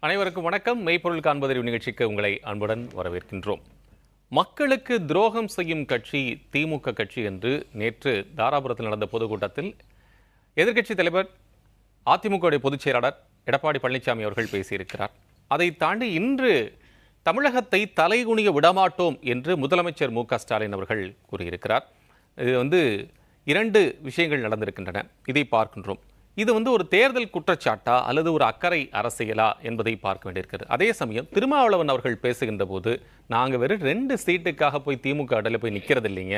அனைவருக்கும் வணக்கம். மெய்ப்பொருள் காண்பதறிவு நிகழ்ச்சிக்கு உங்களை அன்புடன் வரவேற்கின்றோம். மக்களுக்கு துரோகம் செய்யும் கட்சி திமுக கட்சி என்று நேற்று தாராபுரத்தில் நடந்த பொதுக்கூட்டத்தில் எதிர்க்கட்சித் தலைவர் அதிமுக பொதுச் செயலாளர் எடப்பாடி பழனிசாமி அவர்கள் பேசியிருக்கிறார். அதை தாண்டி இன்று தமிழகத்தை தலைகுனிய விடமாட்டோம் என்று முதலமைச்சர் மு க ஸ்டாலின் அவர்கள் கூறியிருக்கிறார். இது இரண்டு விஷயங்கள் நடந்திருக்கின்றன. இதை பார்க்கின்றோம். இது ஒரு தேர்தல் குற்றச்சாட்டா அல்லது ஒரு அக்கறை அரசியலா என்பதை பார்க்க வேண்டியிருக்கிறது. அதே சமயம் திருமாவளவன் அவர்கள் பேசுகின்ற போது நாங்கள் வெறும் 2 சீட்டுக்காக போய் திமுக அடையில் போய் நிற்கிறது இல்லைங்க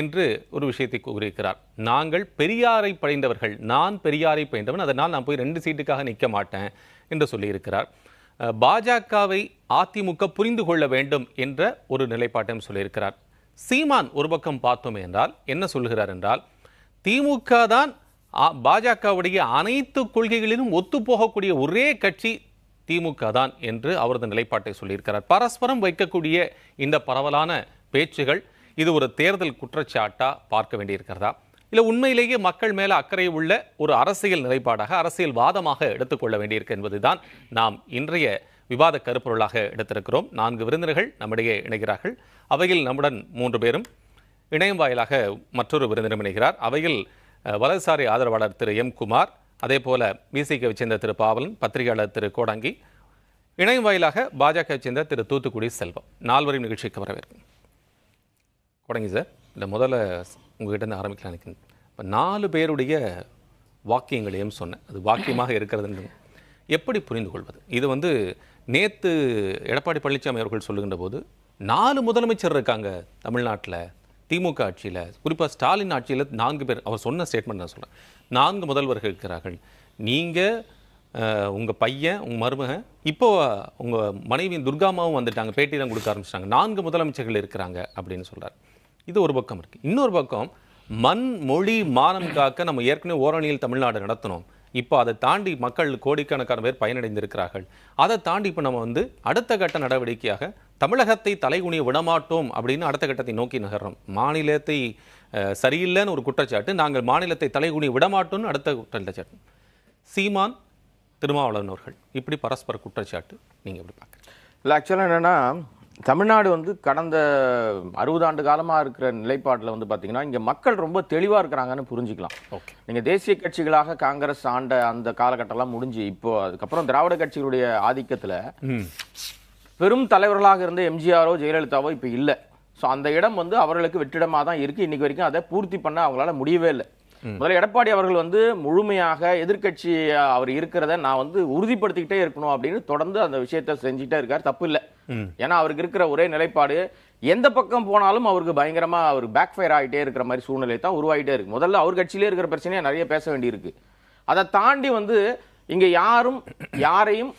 என்று ஒரு விஷயத்தை கூறியிருக்கிறார். நாங்கள் பெரியாரை படைந்தவர்கள், நான் பெரியாரை படைந்தவன், அதனால் நான் போய் 2 சீட்டுக்காக நிற்க மாட்டேன் என்று சொல்லியிருக்கிறார். பாஜகவை அதிமுக புரிந்து கொள்ள வேண்டும் என்ற ஒரு நிலைப்பாட்டையும் சொல்லியிருக்கிறார். சீமான் ஒரு பக்கம் பார்த்தோம் என்றால் என்ன சொல்கிறார் என்றால், திமுக தான் பாஜகவுடைய அனைத்து கொள்கைகளிலும் ஒத்துப்போகக்கூடிய ஒரே கட்சி திமுக தான் என்று அவரது நிலைப்பாட்டை சொல்லியிருக்கிறார். பரஸ்பரம் வைக்கக்கூடிய இந்த பரவலான பேச்சுகள் இது ஒரு தேர்தல் குற்றச்சாட்டா பார்க்க வேண்டியிருக்கிறதா, இல்லை உண்மையிலேயே மக்கள் மேல அக்கறை உள்ள ஒரு அரசியல் நிலைப்பாடாக, அரசியல் வாதமாக எடுத்துக்கொள்ள வேண்டியிருக்கு என்பதுதான் நாம் இன்றைய விவாத கருப்பொருளாக எடுத்திருக்கிறோம். 4 விருந்தினர்கள் நம்மிடையே இணைகிறார்கள். அவையில் நம்முடன் 3 பேரும், இணையம் வாயிலாக மற்றொரு விருந்தினர் இணைகிறார். அவையில் வலதுசாரி ஆதரவாளர் திரு எம் குமார், அதே போல பிசிகவை சேர்ந்த திரு பாவலன், பத்திரிகையாளர் திரு கோடாங்கி, இணையம் வாயிலாக பாஜகவை சேர்ந்த திரு தூத்துக்குடி செல்வம். 4 நிகழ்ச்சிக்கு வரவேற்கும். கோடாங்கி சார், இந்த முதல்ல உங்ககிட்ட இருந்து ஆரம்பிக்கலாம். நினைக்கிறேன் இப்போ 4 பேருடைய வாக்கியங்களையும் சொன்னேன். அது வாக்கியமாக இருக்கிறது எப்படி புரிந்து கொள்வது? இது நேற்று எடப்பாடி பழனிசாமி அவர்கள் சொல்லுகின்ற போது 4 முதலமைச்சர் இருக்காங்க தமிழ்நாட்டில் திமுக ஆட்சியில், குறிப்பாக ஸ்டாலின் ஆட்சியில் 4 பேர். அவர் சொன்ன ஸ்டேட்மெண்ட் நான் சொல்கிறேன். 4 முதல்வர்கள் இருக்கிறார்கள். நீங்கள், உங்கள் பையன், உங்கள் மருமகன், இப்போ உங்கள் மனைவி துர்காமாவும் வந்துட்டாங்க, பேட்டிலாம் கொடுக்க ஆரம்பிச்சிட்டாங்க. 4 முதலமைச்சர்கள் இருக்கிறாங்க அப்படின்னு சொல்கிறார். இது ஒரு பக்கம் இருக்குது. இன்னொரு பக்கம் மண் மொழி மானம் காக்க நம்ம ஏற்கனவே ஓரணியில் தமிழ்நாடு நடத்தணும். இப்போ அதை தாண்டி மக்கள் கோடிக்கணக்கான பேர் பயனடைந்திருக்கிறார்கள். அதை தாண்டி இப்போ நம்ம அடுத்த கட்ட நடவடிக்கையாக தமிழகத்தை தலைகுனிய விடமாட்டோம் அப்படின்னு அடுத்த கட்டத்தை நோக்கி நகர்றோம். மாநிலத்தை சரியில்லைன்னு ஒரு குற்றச்சாட்டு, நாங்கள் மாநிலத்தை தலைகுனிய விடமாட்டோம்னு அடுத்த குற்றச்சாட்டு. சீமான், திருமாவளவன் அவர்கள் இப்படி பரஸ்பர குற்றச்சாட்டு நீங்கள் எப்படி பார்க்குறீங்க? இல்லை, ஆக்சுவலாக என்னென்னா, தமிழ்நாடு கடந்த 60 ஆண்டு காலமாக இருக்கிற நிலைப்பாட்டில் பார்த்தீங்கன்னா, இங்கே மக்கள் ரொம்ப தெளிவாக இருக்கிறாங்கன்னு புரிஞ்சுக்கலாம். ஓகே, நீங்கள் தேசிய கட்சிகளாக காங்கிரஸ் ஆண்ட அந்த காலகட்டம்லாம் முடிஞ்சு இப்போ அதுக்கப்புறம் திராவிட கட்சிகளுடைய ஆதிக்கத்தில் பெரும் தலைவர்களாக இருந்த எம்ஜிஆரோ ஜெயலலிதாவோ இப்போ இல்லை. ஸோ அந்த இடம் அவர்களுக்கு வெற்றிடமாக தான் இருக்குது. இன்றைக்கி வரைக்கும் அதை பூர்த்தி பண்ண அவங்களால முடியவே இல்லை. முதல்ல எடப்பாடி அவர்கள் முழுமையாக எதிர்கட்சி அவர் இருக்கிறத நான் உறுதிப்படுத்திக்கிட்டே இருக்கணும் அப்படின்னு தொடர்ந்து அந்த விஷயத்த செஞ்சுட்டே இருக்கார். தப்பு இல்லை. ஏன்னா அவருக்கு இருக்கிற ஒரே நிலைப்பாடு, எந்த பக்கம் போனாலும் அவருக்கு பயங்கரமா அவர் பேக் ஃபயர் ஆகிட்டே இருக்கிற மாதிரி சூழ்நிலை தான் உருவாகிட்டே இருக்கு. முதல்ல அவர் கட்சியிலே இருக்கிற பிரச்சனையை நிறைய பேச வேண்டியிருக்கு. அதை தாண்டி இங்க யாரும் யாரையும்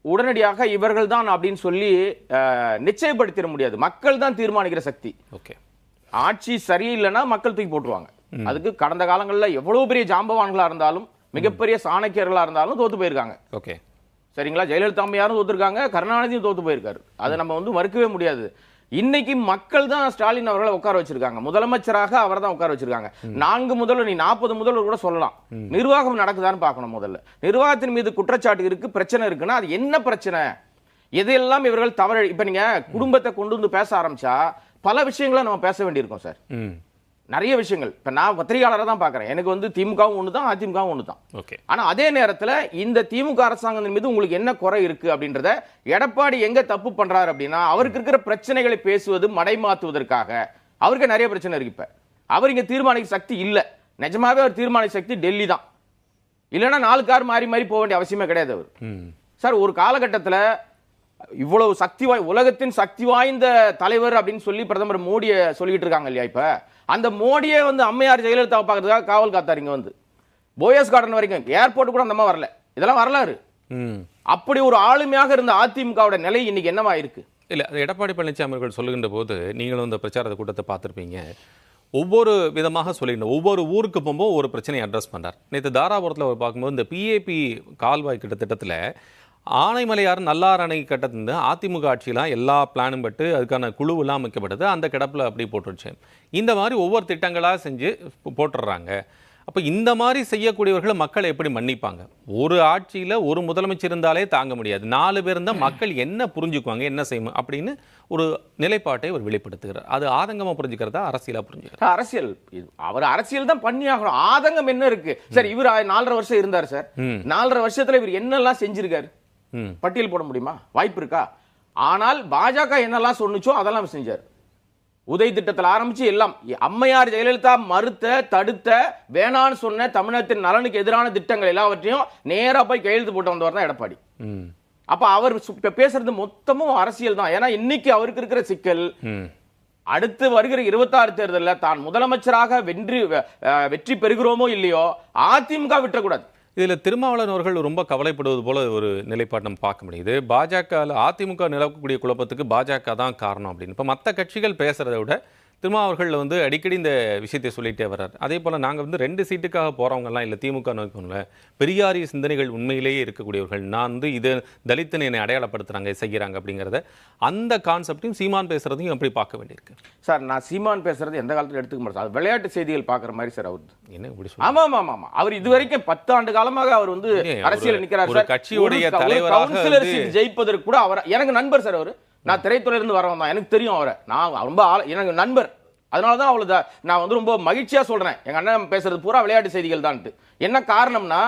உடனடியாக இவர்கள் தான் அப்படின்னு சொல்லி நிச்சயப்படுத்திட முடியாது. மக்கள் தான் தீர்மானிக்கிற சக்தி. ஓகே, ஆட்சி சரியில்லைன்னா மக்கள் தூக்கி போட்டுருவாங்க. அதுக்கு கடந்த காலங்களில் எவ்வளவு பெரிய ஜாம்பவான்களா இருந்தாலும், மிகப்பெரிய சாணக்கியர்களா இருந்தாலும் தோத்து போயிருக்காங்க. ஓகே, சரிங்களா? ஜெயலலிதா அம்மையாரும் தோத்துருக்காங்க, கருணாநிதியும் தோத்து போயிருக்காரு. அதை நம்ம மறுக்கவே முடியாது. இன்னைக்கு மக்கள் தான் ஸ்டாலின் அவர்களை உட்கார வச்சிருக்காங்க. முதலமைச்சராக அவர் தான் உட்கார வச்சிருக்காங்க. 4 முதல்வர், நீ 40 முதல்வர் கூட சொல்லலாம். நிர்வாகம் நடக்குதான்னு பார்க்கணும். முதல்ல நிர்வாகத்தின் மீது குற்றச்சாட்டு இருக்கு, பிரச்சனை இருக்குன்னா அது என்ன பிரச்சனை, எதையெல்லாம் இவர்கள் தவறு. இப்ப நீங்க குடும்பத்தை கொண்டு பேச ஆரம்பிச்சா பல விஷயங்களை நம்ம பேச வேண்டியிருக்கோம் சார். நிறைய விஷயங்கள். இப்ப நான் பத்திரிகையாளரை தான் பார்க்குறேன். எனக்கு திமுகவும் ஒன்று தான், அதிமுகவும் ஒன்று தான். ஓகே, ஆனால் அதே நேரத்தில் இந்த திமுக அரசாங்கத்தின் மீது உங்களுக்கு என்ன குறை இருக்கு அப்படின்றத எடப்பாடி எங்க தப்பு பண்றாரு அப்படின்னா, அவருக்கு இருக்கிற பிரச்சனைகளை பேசுவது மடைமாத்துவதற்காக. அவருக்கு நிறைய பிரச்சனை இருக்கு. இப்ப அவர் இங்க தீர்மானிக்க சக்தி இல்லை. நிஜமாவே அவர் தீர்மானிக்க சக்தி டெல்லி தான். இல்லைன்னா 4 கார் மாறி மாறி போக வேண்டிய அவசியமே கிடையாது. அவர் சார் ஒரு காலகட்டத்தில் இவ்வளவு சக்தி உலகத்தின் சக்தி வாய்ந்த தலைவர் அப்படின்னு சொல்லி பிரதமர் மோடியை சொல்லிட்டு இருக்காங்க இல்லையா? இப்ப அந்த மோடியே அம்மையார் ஜெயலலிதாவை பார்க்கறதுக்காக காவல் காத்தாரிங்க போயஸ் கார்டன் வரைக்கும், ஏர்போர்ட் கூட அந்த வரல. இதெல்லாம் வரலாறு. அப்படி ஒரு ஆளுமையாக இருந்த அதிமுகவோட நிலை இன்னைக்கு என்னவா இருக்கு? இல்லை, எடப்பாடி பழனிசாமி அவர்கள் சொல்லுகின்ற போது நீங்களும் இந்த பிரச்சார கூட்டத்தை பார்த்துருப்பீங்க. ஒவ்வொரு விதமாக சொல்லியிருந்தோம். ஒவ்வொரு ஊருக்கு போகும்போது ஒரு பிரச்சனையை அட்ரஸ் பண்ணார். நேற்று தாராபுரத்தில் அவர் பார்க்கும்போது இந்த பிஏபி கால்வாய் திட்டத்தில் ஆனைமலையார் நல்லார் அணை கட்டத்திலிருந்து அதிமுக ஆட்சியெலாம் எல்லா பிளானும் பட்டு அதுக்கான குழுவெல்லாம் அமைக்கப்பட்டது. அந்த கிடப்பில் அப்படி போட்டுருச்சு. இந்த மாதிரி ஒவ்வொரு திட்டங்களாக செஞ்சு போட்டுடுறாங்க. அப்போ இந்த மாதிரி செய்யக்கூடியவர்களை மக்கள் எப்படி மன்னிப்பாங்க? ஒரு ஆட்சியில் ஒரு முதலமைச்சர் இருந்தாலே தாங்க முடியாது, 4 பேர் இருந்தால் மக்கள் என்ன புரிஞ்சுக்குவாங்க, என்ன செய்யணும் அப்படின்னு ஒரு நிலைப்பாட்டை அவர் வெளிப்படுத்துகிறார். அது ஆதங்கமாக புரிஞ்சுக்கிறதா, அரசியலாக புரிஞ்சுக்கிறதா? அரசியல். அவர் அரசியல் தான் பண்ணி ஆகணும். ஆதங்கம் என்ன இருக்கு சார்? இவர் 4.5 வருஷம் இருந்தார் சார். 4.5 வருஷத்துல இவர் என்னெல்லாம் செஞ்சிருக்காரு பட்டியல் போட முடியுமா? வாய்ப்பு இருக்கா? ஆனால் பாஜக என்னெல்லாம் சொன்னுச்சோ அதெல்லாம் செஞ்சார். உதய் திட்டத்தில் ஆரம்பிச்சு எல்லாம் அம்மையார் ஜெயலலிதா மறுத்த, தடுத்த, வேணான்னு சொன்ன தமிழகத்தின் நலனுக்கு எதிரான திட்டங்கள் எல்லாவற்றையும் நேரா போய் கையெழுத்து போட்டு வந்தவர் தான் எடப்பாடி. அப்ப அவர் பேசுறது மொத்தமும் அரசியல் தான். ஏன்னா இன்னைக்கு அவருக்கு இருக்கிற சிக்கல், அடுத்து வருகிற 26 தேர்தலில் தான் முதலமைச்சராக வெற்றி பெறுகிறோமோ இல்லையோ அதிமுக விட்டுறக்கூடாது. இதில் திருமாவளவன் அவர்கள் ரொம்ப கவலைப்படுவது போல ஒரு நிலைப்பாடு நம்ம பார்க்க முடியுது. பாஜக அதிமுக நிலவக்கூடிய குழப்பத்துக்கு பாஜக தான் காரணம் அப்படின்னு. இப்போ மற்ற கட்சிகள் பேசுறதை விட திருமாவர்கள் வந்து அடிக்கடி இந்த விஷயத்தை சொல்லிட்டே வர்றார். அதே போல் நாங்கள் வந்து 2 சீட்டுக்காக போகிறவங்கலாம் இல்லை, திமுக நோக்கம்ல பெரியாரிய சிந்தனைகள் உண்மையிலேயே இருக்கக்கூடியவர்கள். நான் வந்து இது தலித்துன்னு என்னை அடையாளப்படுத்துகிறாங்க, செய்கிறாங்க அப்படிங்கிறத அந்த கான்செப்டையும் சீமான் பேசுகிறதையும் எப்படி பார்க்க வேண்டியிருக்கு சார்? நான் சீமான் பேசுறது எந்த காலத்தில் எடுத்துக்க மாட்டேன். அது விளையாட்டு செய்திகள் பார்க்குற மாதிரி சார். அவர் என்ன இப்படி ஆமாம் ஆமாம் ஆமாம். அவர் இது வரைக்கும் 10 ஆண்டு காலமாக அவர் வந்து அரசியல் நிற்கிறார் சார். கட்சியுடைய தலைவராக ஜெயிப்பதற்கு கூட அவர் எனக்கு நண்பர் சார். அவர் நான் திரைத்துறையிலிருந்து வரவன் தான், எனக்கு தெரியும் அவரை. நான் ரொம்ப எனக்கு நண்பர். அதனால தான் அவ்வளோ நான் வந்து ரொம்ப மகிழ்ச்சியாக சொல்கிறேன். எங்கள் அண்ணன் பேசுறது பூரா விளையாட்டு செய்திகள் தான். என்ன காரணம்னா,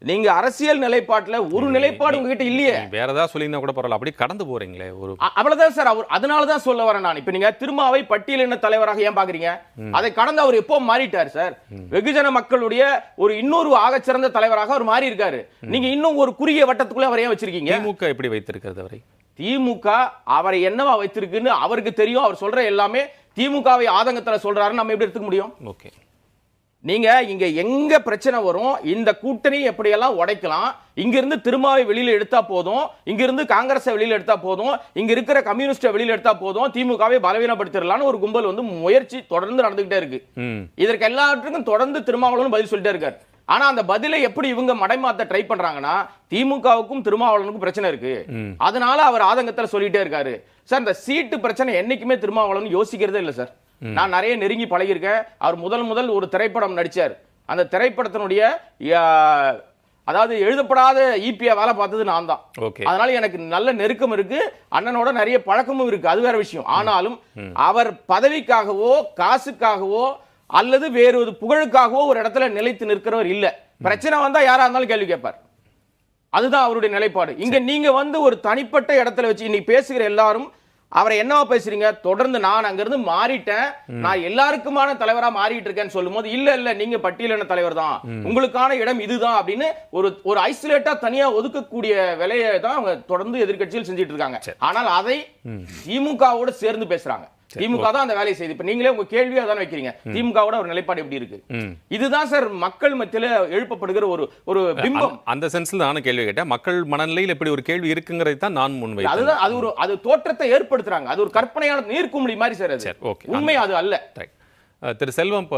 நீங்க அரசியல் நிலைப்பாட்டில் ஒரு நிலைப்பாடு உங்ககிட்ட இல்லையே. வேற ஏதாவது சொல்லியிருந்தா கூட பரவாயில்ல, அப்படி கடந்து போறீங்களே ஒரு அவ்வளவுதான் சார். அவர் அதனால தான் சொல்ல வரேன் நான். இப்போ நீங்க திருமாவை பட்டியலின தலைவராக ஏன் பாக்குறீங்க? அதை கடந்து அவர் எப்போ மாறிட்டார் சார்? வெகுஜன மக்களுடைய ஒரு இன்னொரு ஆகச்சிறந்த தலைவராக அவர் மாறி இருக்காரு. நீங்க இன்னும் ஒரு குறுகிய வட்டத்துக்குள்ள அவரை ஏன் வச்சிருக்கீங்க? திமுக எப்படி வைத்திருக்கிறது அவரை? திமுக அவரை என்னவா வைத்திருக்குன்னு அவருக்கு தெரியும். அவர் சொல்ற எல்லாமே திமுகவை ஆதங்கத்தில் சொல்றாருன்னு நம்ம எப்படி எடுத்துக்க முடியும்? ஓகே, நீங்க இங்க எங்க பிரச்சனை வரும், இந்த கூட்டணி எப்படியெல்லாம் உடைக்கலாம், இங்கிருந்து திருமாவை வெளியில எடுத்தா போதும், இங்கிருந்து காங்கிரஸை வெளியில எடுத்தா போதும், இங்க இருக்கிற கம்யூனிஸ்ட வெளியில எடுத்தா போதும், திமுகவை பலவீனப்படுத்திடலாம்னு ஒரு கும்பல் வந்து முயற்சி தொடர்ந்து நடந்துகிட்டே இருக்கு. இதற்கு எல்லாத்துக்கும் தொடர்ந்து திருமாவளவன் பதில் சொல்லிட்டே இருக்காரு. ஆனா அந்த பதிலை எப்படி இவங்க மடைமாத்த ட்ரை பண்றாங்கன்னா, திமுகவுக்கும் திருமாவளவனுக்கும் பிரச்சனை இருக்கு, அதனால அவர் ஆதங்கத்தில் சொல்லிட்டே இருக்காரு. சார், இந்த சீட்டு பிரச்சனை என்னைக்குமே திருமாவளவன் யோசிக்கிறதே இல்லை சார். நான் நிறைய நெருங்கி பழகியிருக்கேன். அவர் முதல் ஒரு திரைப்படம் நடிச்சார். அந்த திரைப்படத்தினுடைய அதாவது எழுதப்படாத ஈபியா வேலை பார்த்தது நான் தான். அதனால எனக்கு நல்ல நெருக்கம் இருக்கு, அண்ணனோட நிறைய பழக்கமும் இருக்கு, அது வேற விஷயம். ஆனாலும் அவர் பதவிக்காகவோ காசுக்காகவோ அல்லது வேறு ஒரு புகழுக்காகவோ ஒரு இடத்துல நிலைத்து நிற்கிறவர் இல்ல. பிரச்சனை வந்தா யாரா இருந்தாலும் கேள்வி கேட்பார். அதுதான் அவருடைய நிலைப்பாடு. இங்க நீங்க வந்து ஒரு தனிப்பட்ட இடத்துல வச்சு இன்னைக்கு பேசுகிற எல்லாரும் அவரை என்னவா பேசுறீங்க? தொடர்ந்து நான் அங்கிருந்து மாறிட்டேன், நான் எல்லாருக்குமான தலைவரா மாறிட்டு இருக்கேன்னு சொல்லும் போது, இல்ல நீங்க பட்டியலின தலைவர் தான், உங்களுக்கான இடம் இதுதான் அப்படின்னு ஒரு ஐசோலேட்டா தனியா ஒதுக்கக்கூடிய வேலையை தான் அவங்க தொடர்ந்து எதிர்க்கட்சியில் செஞ்சுட்டு இருக்காங்க. ஆனால் அதை திமுகவோட சேர்ந்து பேசுறாங்க. திமுக தான் அந்த வேலையை செய்து. இப்ப நீங்களே உங்க கேள்வியா தான் வைக்கிறீங்க, திமுகவோட ஒரு நிலைப்பாடு எப்படி இருக்கு? இதுதான் சார் மக்கள் மத்தியில எழுப்பப்படுகிற ஒரு பிம்பம். அந்த சென்ஸ்ல நானும் கேள்வி கேட்டேன். மக்கள் மனநிலையில் இப்படி ஒரு கேள்வி இருக்குங்கிறது தான் நான் முன்வைத்தேன். அதுதான் அது தோற்றத்தை ஏற்படுத்துறாங்க. அது ஒரு கற்பனையான நீர்க்குமிழி மாதிரி சார். அது உண்மை அது அல்ல. திரு செல்வம்,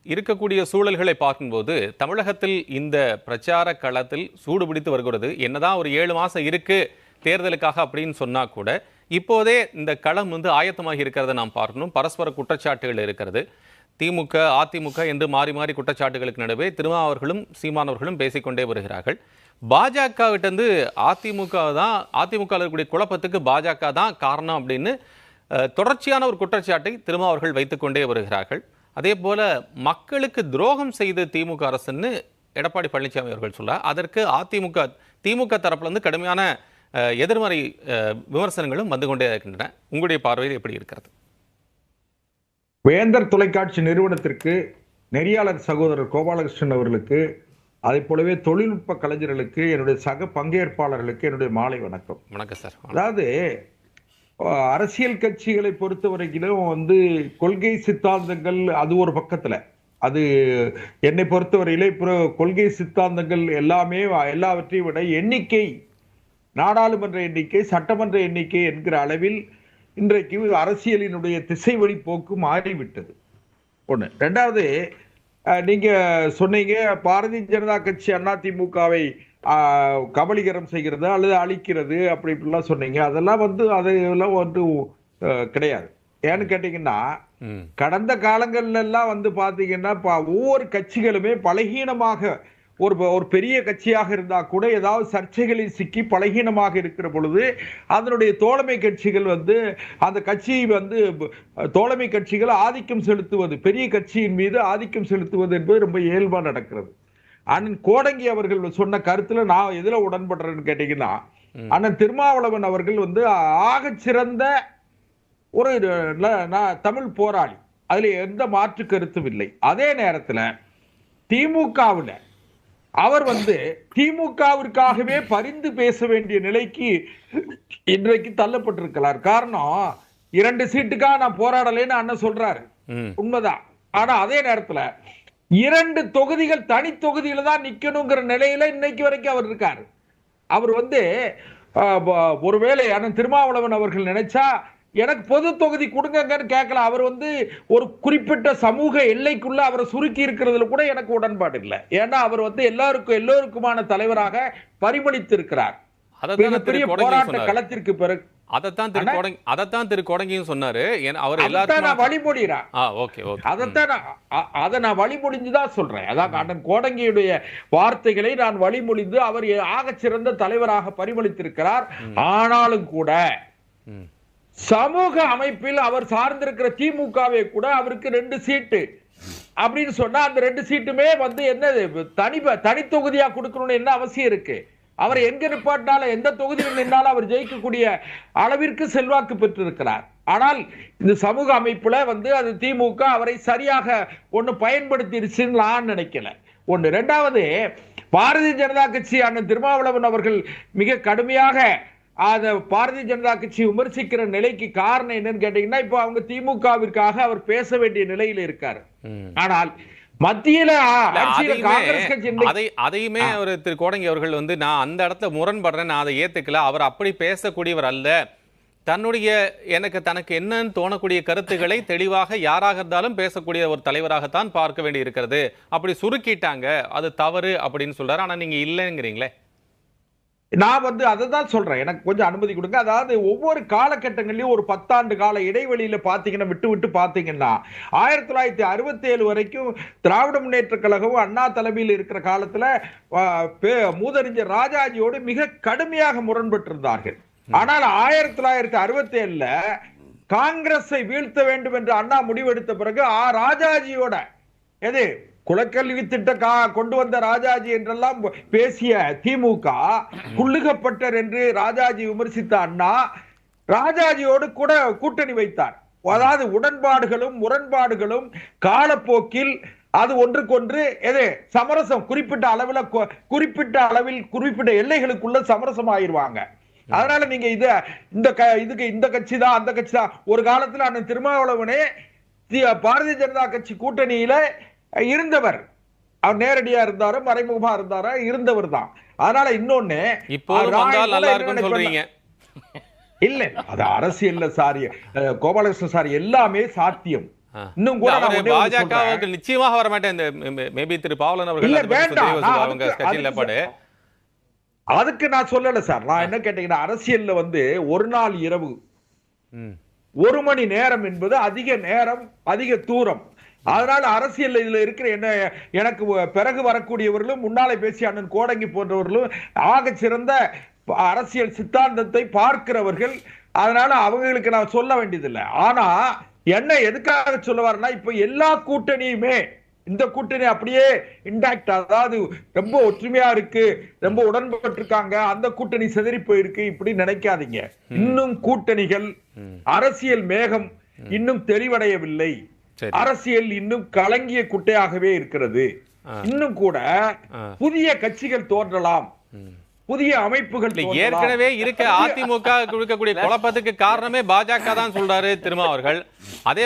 இருக்கக்கூடிய சூழல்களை பார்க்கும்போது தமிழகத்தில் இந்த பிரச்சார களத்தில் சூடுபிடித்து வருகிறது. என்னதான் ஒரு 7 மாசம் இருக்கு தேர்தலுக்காக அப்படின்னு சொன்னா கூட இப்போதே இந்த களம் வந்து ஆயத்தமாக இருக்கிறத நாம் பார்க்கணும். பரஸ்பர குற்றச்சாட்டுகள் இருக்கிறது. திமுக அதிமுக என்று மாறி மாறி குற்றச்சாட்டுகளுக்கு நடுவே திருமாவர்களும் சீமானவர்களும் பேசிக்கொண்டே வருகிறார்கள். பாஜகவிட்டந்து அதிமுக இருக்கக்கூடிய குழப்பத்துக்கு பாஜக தான் காரணம் அப்படின்னு தொடர்ச்சியான ஒரு குற்றச்சாட்டை திருமாவர்கள் வைத்துக்கொண்டே வருகிறார்கள். அதே போல மக்களுக்கு துரோகம் செய்த திமுக அரசுன்னு எடப்பாடி பழனிசாமி அவர்கள் சொல்ல, அதற்கு திமுக தரப்புல இருந்து கடுமையான எதிர்மறை விமர்சனங்களும் வந்து கொண்டே இருக்கின்றன. உங்களுடைய பார்வையில் எப்படி இருக்கிறது? வேந்தர் தொலைக்காட்சி நிறுவனத்திற்கு, நெறியாளர் சகோதரர் கோபாலகிருஷ்ணன் அவர்களுக்கு, அதை போலவே தொழில்நுட்ப கலைஞர்களுக்கு, என்னுடைய சக பங்கேற்பாளர்களுக்கு என்னுடைய மாலை வணக்கம். வணக்கம் சார். அதாவது அரசியல் கட்சிகளை பொறுத்த வரைக்கும் வந்து கொள்கை சித்தாந்தங்கள் அது ஒரு பக்கத்துல, அது என்னை பொறுத்தவரையிலே கொள்கை சித்தாந்தங்கள் எல்லாமே எல்லாவற்றையும் விட எண்ணிக்கை, நாடாளுமன்ற எண்ணிக்கை, சட்டமன்ற எண்ணிக்கை என்கிற அளவில் இன்றைக்கு அரசியலினுடைய திசை வழி போக்கு மாறிவிட்டது. ஒண்ணு. ரெண்டாவது, நீங்க சொன்னீங்க பாரதிய ஜனதா கட்சி அதிமுகவை கபலீகரம் செய்கிறது அல்லது அழிக்கிறது அப்படி இப்படிலாம் சொன்னீங்க. அதெல்லாம் வந்து அதெல்லாம் வந்து கிடையாது. ஏன்னு கேட்டீங்கன்னா கடந்த காலங்கள்ல எல்லாம் வந்து பாத்தீங்கன்னா ஒவ்வொரு கட்சிகளுமே பலகீனமாக ஒரு பெரிய கட்சியாக இருந்தா கூட ஏதாவது சர்ச்சைகளில் சிக்கி பலகீனமாக இருக்கிற பொழுது அதனுடைய தோழமை கட்சிகள் வந்து அந்த கட்சியை வந்து தோழமை கட்சிகள் ஆதிக்கம் செலுத்துவது, பெரிய கட்சியின் மீது ஆதிக்கம் செலுத்துவது என்பது ரொம்ப இயல்பா நடக்கிறது. அண்ணன் கோடங்கி அவர்கள் சொன்ன கருத்துல நான் எதுல உடன்படுறேன்னு கேட்டீங்கன்னா, அண்ணன் திருமாவளவன் அவர்கள் வந்து ஆகச் சிறந்த ஒரு தமிழ் போராளி, அதுல எந்த மாற்று கருத்தும் இல்லை. அதே நேரத்துல திமுகவுல அவர் வந்து திமுகவிற்காகவே பரிந்து பேச வேண்டிய நிலைக்கு இன்றைக்கு தள்ளப்பட்டிருக்கிறார். காரணம் 2 சீட்டுக்காக நான் போராடலைன்னு அண்ணன் சொல்றாரு, உண்மைதான். ஆனா அதே நேரத்துல 2 தொகுதிகள் தனி தொகுதியில தான் நிக்கணுங்கிற நிலையில இன்னைக்கு வரைக்கும் அவர் இருக்காரு. அவர் வந்து ஒருவேளை அண்ணன் திருமாவளவன் அவர்கள் நினைச்சா எனக்கு பொது தொகுதி கொடுங்கன்னு கேட்கல. அவர் வந்து ஒரு குறிப்பிட்ட சமூக எல்லைக்குள்ள அவரை சுருக்கி இருக்கிறதுல கூட எனக்கு உடன்பாடு இல்லை. ஏன்னா அவர் வந்து எல்லோருக்குமான தலைவராக பரிமளித்து இருக்கிறார். பெரிய போராட்ட களத்திற்கு பிறகு அதைத்தான் திரு கோடங்கியும் சொன்னாரு. நான் வழிமொழிகிறேன், அதை நான் வழிமொழிஞ்சுதான் சொல்றேன். அதான் அண்ணன் கோடங்கியுடைய வார்த்தைகளை நான் வழிமொழிந்து அவர் ஆகச் சிறந்த தலைவராக பரிமளித்திருக்கிறார். ஆனாலும் கூட சமூக அமைப்பில் அவர் சார்ந்திருக்கிற திமுகவே கூட அவருக்கு 2 சீட்டு அப்படின்னு சொன்னா அந்த 2 சீட்டுமே வந்து என்னது தனி தொகுதியா கொடுக்கணும்னு என்ன அவசியம் இருக்கு? அவர் எங்க நிப்பாட்டினாலும் எந்த தொகுதியில் நின்னாலும் அவர் ஜெயிக்கக்கூடிய அளவிற்கு செல்வாக்கு பெற்றிருக்கிறார். ஆனால் இந்த சமூக அமைப்புல வந்து அது திமுக அவரை சரியாக ஒண்ணு பயன்படுத்திருச்சுன்னு நான் நினைக்கல. ஒண்ணு. 2வது, பாரதிய ஜனதா கட்சி அண்ணன் திருமாவளவன் அவர்கள் மிக கடுமையாக பாரதிய ஜனதா கட்சி விமர்சிக்கிற நிலைக்கு காரணம் என்னன்னு கேட்டீங்கன்னா, இப்ப அவங்க திமுகவிற்காக அவர் பேச வேண்டிய நிலையில் இருக்காரு. ஆனால் மத்தியில காங்கிரஸ் கட்சி அதையுமே அவர் திரு கோடங்கி அவர்கள் வந்து நான் அந்த இடத்துல முரண்படுறேன், நான் அதை ஏத்துக்கல, அவர் அப்படி பேசக்கூடியவர் அல்ல, தனக்கு என்னன்னு தோணக்கூடிய கருத்துக்களை தெளிவாக யாராக இருந்தாலும் பேசக்கூடிய ஒரு தலைவராகத்தான் பார்க்க வேண்டி இருக்கிறது, அப்படி சுருக்கிட்டாங்க, அது தவறு அப்படின்னு சொல்றாரு. ஆனா நீங்க இல்லைங்கிறீங்களே. நான் வந்து அதை தான் சொல்றேன், எனக்கு கொஞ்சம் அனுமதி கொடுங்க. அதாவது ஒவ்வொரு காலகட்டங்களையும் ஒரு 10 ஆண்டு கால இடைவெளியில பாத்தீங்கன்னா விட்டு பாத்தீங்கன்னா 1967 வரைக்கும் திராவிட முன்னேற்ற கழகம் அண்ணா தலைமையில் இருக்கிற காலத்துல மூதறிஞர் ராஜாஜியோடு மிக கடுமையாக முரண்பட்டிருந்தார்கள். ஆனால் 1967 காங்கிரஸை வீழ்த்த வேண்டும் என்று அண்ணா முடிவெடுத்த பிறகு ராஜாஜியோட எது குலக்கல்வி திட்ட கொண்டு வந்த ராஜாஜி என்றெல்லாம் பேசிய திமுக குள்ளுகப்பட்டர் என்று ராஜாஜி விமர்சித்த அண்ணா ராஜாஜியோடு கூட கூட்டணி வைத்தார். அதாவது உடன்பாடுகளும் முரண்பாடுகளும் காலப்போக்கில் அது ஒன்றுக்கொன்று சமரசம், குறிப்பிட்ட அளவில் குறிப்பிட்ட எல்லைகளுக்குள்ள சமரசம் ஆயிருவாங்க. அதனால நீங்க இந்த கட்சி தான் அந்த கட்சி தான். ஒரு காலத்துல அண்ணன் திருமாவளவனே பாரதிய ஜனதா கட்சி கூட்டணியில இருந்தவர், அவர் நேரடியா இருந்தாரோ மறைமுகமா இருந்தாரோ இருந்தவர் தான். அதனால இன்னொன்னு இல்ல, அது அரசியல் சாரி கோபாலகிருஷ்ணன் சார் எல்லாமே சாத்தியம். இன்னும் கூட பாஜக நிச்சயமாக வர மாட்டேன். மேபி திரு பாவலன் அவர்கள் அதுக்கு நான் சொல்லல சார். நான் என்ன கேட்டீங்கன்னா, அரசியல்ல வந்து ஒரு நாள் இரவு 1 மணி நேரம் என்பது அதிக நேரம், அதிக தூரம். அதனால அரசியல் இதுல இருக்கிற எனக்கு பிறகு வரக்கூடியவர்களும் முன்னாலே பேசிய அண்ணன் கோடங்கி போன்றவர்களும் ஆக சிறந்த அரசியல் சித்தாந்தத்தை பார்க்கிறவர்கள். அதனால அவங்களுக்கு நான் சொல்ல வேண்டியதில்லை. ஆனா என்ன எதுக்காக சொல்லுவாருன்னா, இப்ப எல்லா கூட்டணியுமே இந்த கூட்டணி அப்படியே இன்டாக்ட், அதாவது ரொம்ப ஒற்றுமையா இருக்கு, ரொம்ப உடன்பட்டு இருக்காங்க, அந்த கூட்டணி சிதறி போயிருக்கு இப்படி நினைக்காதீங்க. இன்னும் கூட்டணிகள் அரசியல் மேகம் இன்னும் தெளிவடையவில்லை. அரசியல் இன்னும் கலங்கிய குட்டையாகவே இருக்கிறது. இன்னும் கூட புதிய கட்சிகள் தோன்றலாம், புதிய அமைப்புகள் ஏற்கனவே இருக்க அதிமுக கொடுக்கக்கூடிய குழப்பத்துக்கு காரணமே பாஜக தான் சொல்றாரு திருமா அவர்கள். அதே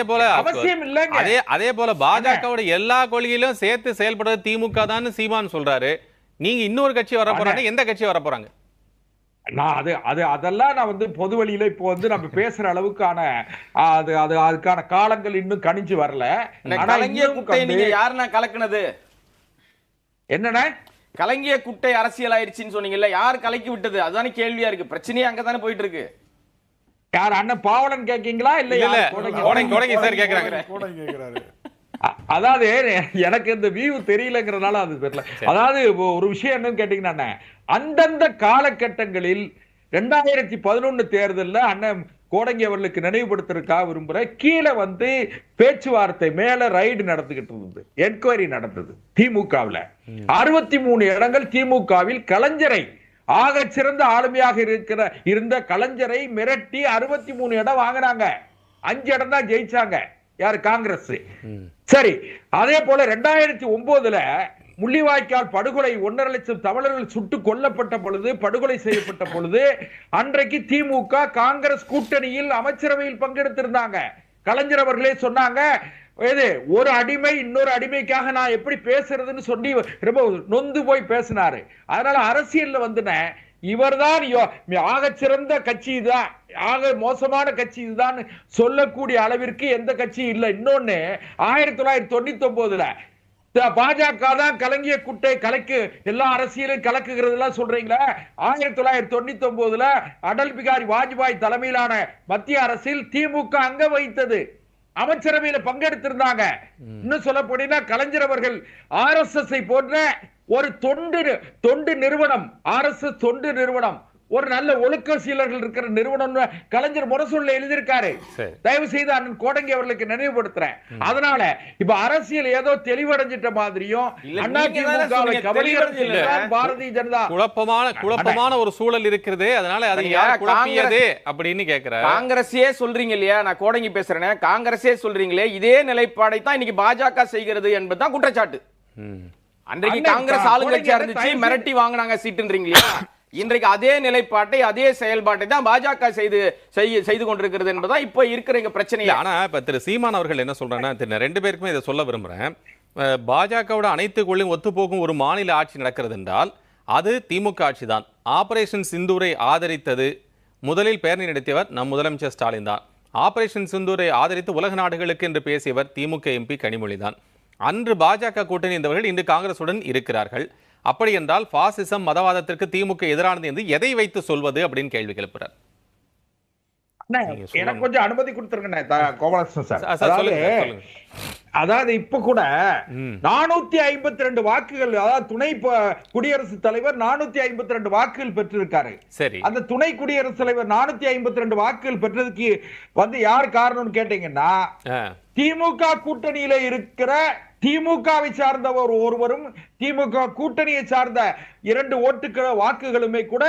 போல பாஜகவோட எல்லா கொள்கையிலும் சேர்த்து செயல்படுறது திமுக தான் சீமான் சொல்றாரு. நீங்க இன்னொரு கட்சி வர போறாங்க, எந்த கட்சி வர போறாங்க? அதெல்லாம் நான் வந்து பொது வழியில இப்போ வந்து நம்ம பேசுற அளவுக்கான அதுக்கான காலங்கள் இன்னும் கணிஞ்சு வரல. கலங்கிய குட்டை நீங்க யாருன்னா கலக்குனது என்னன்னா, கலங்கிய குட்டை அரசியல் ஆயிடுச்சுன்னு சொன்னீங்கல்ல, யார் கலக்கி விட்டது? அதுதானே கேள்வியா இருக்கு. பிரச்சனையே அங்கதானே போயிட்டு இருக்கு. யார் அண்ணன் பாவலன் கேக்கீங்களா இல்ல இல்ல யார் கோடங்கி சார் கேக்குறாங்க. கேக்குறாரு. அதாவது எனக்கு இந்த வியூ தெரியலங்கிறதுனால அது தெரியல. அதாவது ஒரு விஷயம் என்னன்னு கேட்டீங்கன்னா, அந்தந்த காலகட்டங்களில் 2011 தேர்தல்ல அண்ணன் கோடங்கி அவர்களுக்கு நினைவுபடுத்திருக்கா விரும்புறேன். கீழே வந்து பேச்சுவார்த்தை மேல ரைடு நடந்துகிட்டு இருந்தது, என்கொயரி நடந்தது திமுகவில். 63 இடங்கள் திமுகவில் கலைஞரை ஆக சிறந்த ஆளுமையாக இருந்த கலைஞரை மிரட்டி 63 இடம் வாங்கினாங்க. 5 இடம் தான் ஜெயிச்சாங்க. யாரு? காங்கிரஸ். சரி, அதே போல 2009 முள்ளிவாய்க்கால் படுகொலை 1.5 லட்சம் தமிழர்கள் சுட்டு கொல்லப்பட்ட பொழுது, படுகொலை செய்யப்பட்ட பொழுது, அன்றைக்கு திமுக காங்கிரஸ் கூட்டணியில் அமைச்சரவையில் பங்கெடுத்திருந்தாங்க. கலைஞர் அவர்களே சொன்னாங்க, ஒரு அடிமை இன்னொரு அடிமைக்காக நான் எப்படி பேசுறதுன்னு சொல்லி ரொம்ப நொந்து போய் பேசினாரு. அதனால அரசியல்ல வந்துனேன், இவர்தான் ஆக சிறந்த கட்சி இதுதான், ஆக மோசமான கட்சி இதுதான் சொல்லக்கூடிய அளவிற்கு எந்த கட்சியும் இல்லை. இன்னொன்னு 1999 பாஜக தான் கலங்கிய குட்டை கலக்கு, எல்லா அரசியலும் கலக்குகிறது சொல்றீங்களா? 1999 அடல் பிகாரி வாஜ்பாய் தலைமையிலான மத்திய அரசில் திமுக அங்க வைத்தது, அமைச்சரவையில பங்கெடுத்திருந்தாங்க. இன்னும் சொல்ல போனீங்கன்னா கலைஞர் அவர்கள் RSS போன்ற ஒரு தொண்டு நிறுவனம், RSS தொண்டு நிறுவனம், ஒரு நல்ல ஒழுக்க சீலர்கள் இருக்கிற நிறுவனம் கலைஞர் முரசொல்ல எழுதியிருக்காரு. தயவு செய்து அண்ணன் கோடங்கி அவர்களுக்கு நினைவுபடுத்துறேன். அதனால இப்ப அரசியல் ஏதோ தெளிவடைஞ்சிட்ட மாதிரியும் பாரதிய ஜனதா குழப்பமான ஒரு சூழல் இருக்கிறது. அதனால அதை யார் குழப்பியது அப்படின்னு கேக்குறாரு. காங்கிரஸே சொல்றீங்க இல்லையா, நான் கோடங்கி பேசுறேன், காங்கிரஸே சொல்றீங்களே இதே நிலைப்பாடை தான் இன்னைக்கு பாஜக செய்கிறது என்பதுதான் குற்றச்சாட்டு. அன்றைக்கு காங்கிரஸ் ஆளுங்கட்சியா இருந்துச்சு, மிரட்டி வாங்கினாங்க சீட்டுன்றீங்க இல்லையா, இன்றைக்கு அதே நிலைப்பாட்டை அதே செயல்பாட்டை தான் பாஜக செய்து கொண்டிருக்கிறது என்பதா இப்ப இருக்கிற பிரச்சனை. ஆனா இப்ப திரு சீமான் அவர்கள் என்ன சொல்றாங்கன்னா, 2 பேருக்குமே இதை சொல்ல விரும்புறேன். பாஜகவோட அனைத்து கொள்கையும் ஒத்துப்போகும் ஒரு மாநில ஆட்சி நடக்கிறது என்றால் அது திமுக ஆட்சி தான். ஆபரேஷன் சிந்தூரை ஆதரித்தது முதலில் பேரணி நடத்தியவர் நம் முதலமைச்சர் ஸ்டாலின் தான். ஆபரேஷன் சிந்தூரை ஆதரித்து உலக நாடுகளுக்கு என்று பேசியவர் திமுக MP கனிமொழி தான். அன்று பாஜக கூட்டணி இருந்தவர்கள் இன்று காங்கிரசுடன் இருக்கிறார்கள். அப்படி என்றால் பாசிசம் மதவாதத்திற்கு திமுக எதிரானது என்று எதை வைத்து சொல்வது அப்படின்னு கேள்வி எழுப்புறார். எனக்கு கொஞ்சம் அனுமதி கொடுத்துருங்க கோபாலகிருஷ்ணன் சார். அதாவது இப்ப கூட 452 வாக்குகள், அதாவது துணை குடியரசுத் தலைவர் 452 வாக்குகள் பெற்றிருக்காரு. சரி, அந்த துணை குடியரசுத் தலைவர் 452 வாக்குகள் பெற்றதுக்கு வந்து யார் காரணம்னு கேட்டீங்கன்னா, திமுக கூட்டணியில இருக்கிற திமுகவை சார்ந்த ஒருவரும் திமுக கூட்டணியை சார்ந்த 2 வாக்குகளுமே கூட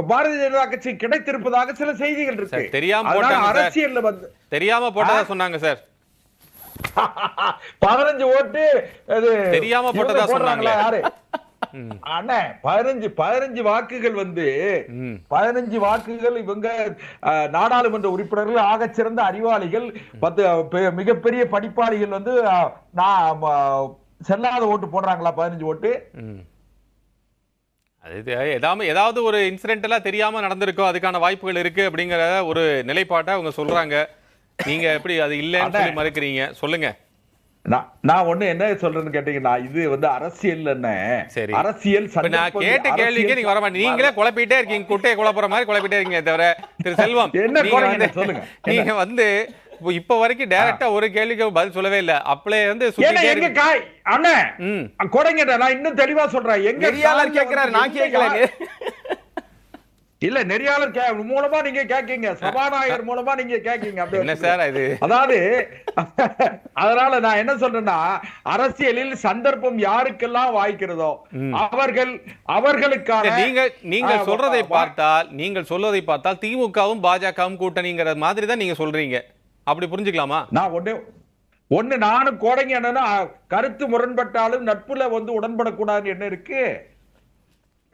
பாரதிய ஜனதா கட்சி கிடைத்திருப்பதாக சில செய்திகள் இருக்கு. அரசியல் வந்து தெரியாம போட்டதா சொன்னாங்க சார். 15 ஓட்டு தெரியாம போட்டதா சொன்னாங்களா யாரு? அண்ணே 15 வாக்குகள் வந்து 15 வாக்குகள் இவங்க நாடாளுமன்ற உறுப்பினர்கள், ஆக சிறந்த அறிவாளிகள், 10 மிகப்பெரிய படிப்பாளிகள் வந்து செல்லாத ஓட்டு போடுறாங்களா? 15 ஓட்டு. ஏதாவது ஒரு இன்சிடென்ட் தெரியாம நடந்திருக்கோ, அதுக்கான வாய்ப்புகள் இருக்கு அப்படிங்கிற ஒரு நிலைப்பாட்டை அவங்க சொல்றாங்க. நீங்க எப்படி அது இல்லைன்னு சொல்லி மறுக்கிறீங்க? சொல்லுங்க. நான் ஒண்ணு என்ன சொல்றேன்னு கேட்டீங்கன்னா, இது வந்து அரசியல் என்ன, அரசியல் நான் கேட்ட கேள்விக்கு நீங்க வர மாட்டீங்க. நீங்களே குழப்பிட்டே இருக்கீங்க, குட்டையை குழப்புற மாதிரி குழப்பிட்டே இருக்கீங்க தவிர. திரு செல்வம், சொல்லுங்க. நீங்க வந்து இப்ப வரைக்கும் டைரக்டா ஒரு கேள்விக்கு பதில் சொல்லவே இல்ல. அப்படியே வந்து கோடங்க, நான் இன்னும் தெளிவா சொல்றேன். எங்க கேட்கிறாரு, நான் கேட்கல. இல்ல, நெறியாளர் மூலமா நீங்க கேக்கீங்க, சபாநாயகர் மூலமா நீங்க கேக்கீங்க. என்ன சார் இது? அதாவது அதனால நான் என்ன சொல்றேன்னா, அரசியலில் சந்தர்ப்பம் யாருக்கெல்லாம் வாய்க்கிறதோ அவர்களுக்கான நீங்கள் சொல்றதை பார்த்தால் திமுகவும் பாஜகவும் கூட்டணிங்கிற மாதிரி தான் நீங்க சொல்றீங்க. அப்படி புரிஞ்சுக்கலாமா? நான் ஒண்ணு நானும் கோடங்கி என்னன்னா, கருத்து முரண்பட்டாலும் நட்புல வந்து உடன்படக்கூடாது என்ன இருக்கு?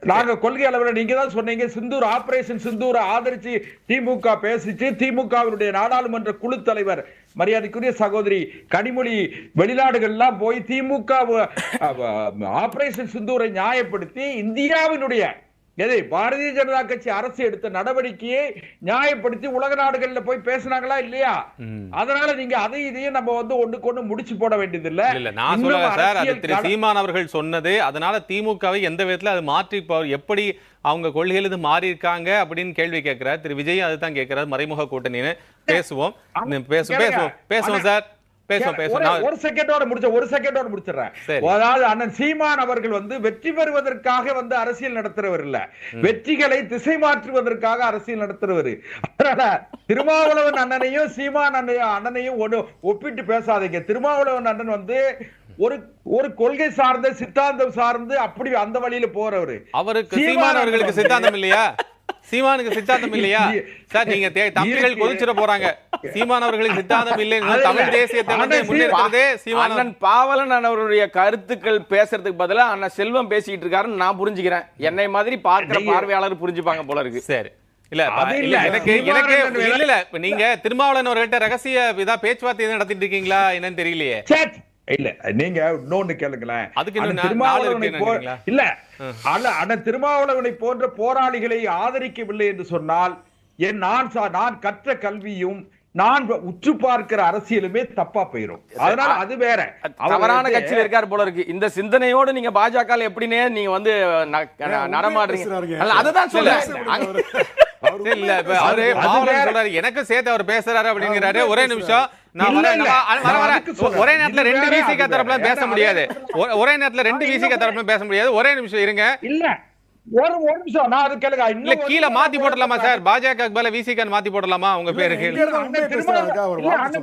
நாங்க கொள்கை அளவில் நீங்க தான் சொன்னீங்க, சிந்தூர் ஆபரேஷன் சிந்தூரை ஆதரிச்சு திமுக பேசிச்சு. திமுகவினுடைய நாடாளுமன்ற குழு தலைவர் மரியாதைக்குரிய சகோதரி கனிமொழி வெளிநாடுகள்லாம் போய் திமுக ஆபரேஷன் சிந்தூரை நியாயப்படுத்தி இந்தியாவினுடைய எதை பாரதிய ஜனதா கட்சி அரசு எடுத்த நடவடிக்கையை நியாயப்படுத்தி உலக நாடுகள்ல போய் பேசினாங்களா இல்லையா? அதனால நீங்க அதை இதையும் நம்ம வந்து ஒண்ணுக்கு ஒண்ணு முடிச்சு போட வேண்டியதில்லை. இல்ல நான் சொல்லல சார், அது திரு சீமான் அவர்கள் சொன்னது. அதனால திமுகவை எந்த விதத்துல அது மாற்றி எப்படி அவங்க கொள்கையிலிருந்து மாறி இருக்காங்க அப்படின்னு கேள்வி கேட்கிறார் திரு விஜய். அதுதான் கேட்கிறார், மறைமுக கூட்டணின்னு. பேசுவோம் பேசுவோம் சார், ஒரு செகண்டோட முடிச்சிடுறேன். அதாவது அண்ணன் சீமான் அவர்கள் வந்து வெற்றி பெறுவதற்காக வந்து அரசியல் நடத்துறவர் இல்ல, வெற்றிகளை திசை மாற்றுவதற்காக அரசியல் நடத்துறவர். அதனால திருமாவளவன் அண்ணனையும் சீமான் அண்ணனையும் ஒப்பிட்டு பேசாதீங்க. திருமாவளவன் அண்ணன் வந்து ஒரு கொள்கை சார்ந்த சித்தாந்தம் சார்ந்து அப்படி அந்த வழியில போறவரு. அவருக்கு சீமான் அவர்களுக்கு சித்தாந்தம் இல்லையா? சீமானுக்கு சித்தாந்தம் இல்லையா சார்? நீங்க தமிழர்கள் கொதிச்சிட போறாங்க. சீமான் அவர்களுக்கு சித்தாந்தம் இல்லை, தமிழ் தேசியத்தை முன்னெடுக்கிறதே சீமான். பாவலன் அவருடைய கருத்துக்கள் பேசுறதுக்கு பதிலா அண்ணன் செல்வம் பேசிட்டு இருக்காருன்னு நான் புரிஞ்சுக்கிறேன். என்னை மாதிரி பார்க்கிற பார்வையாளர் புரிஞ்சுப்பாங்க போல இருக்கு. சரி, எனக்கு இல்ல நீங்க திருமாவளவன் அவர்கள்ட்ட ரகசிய பேச்சுவார்த்தை நடத்திட்டு இருக்கீங்களா என்னன்னு தெரியலையே. இல்ல நீங்க இன்னொன்னு கேளுங்களேன். திருமாவளவனை போன்ற போராளிகளை ஆதரிக்கவில்லை என்று சொன்னால் நான் கற்ற கல்வியும் நான் உற்று பார்க்கிற அரசியலுமே தப்பா போயிரும். அதனால அது வேற தவறான கட்சியில் இருக்காரு போல இருக்கு. இந்த சிந்தனையோடு நீங்க பாஜக எப்படினே நீங்க வந்து நடமாடுறீங்க. அதுதான் சொல்றேன். எனக்கு சேர்த்து அவர் பேசுறாரு அப்படிங்கிறாரு. ஒரே நிமிஷம், ஒரே நேரத்துல ரெண்டு விசிக தரப்புல பேச முடியாது. ஒரே நேரத்துல ரெண்டு விசிக தரப்புல பேச முடியாது. ஒரே நிமிஷம் இருங்க. இல்ல ஒரு நிமிஷம், நான் அது கேளுங்க. இல்ல கீழ மாத்தி போடலாமா சார்? பாஜக பதிலா விசிக மாத்தி போடலாமா உங்க பேருக்கு?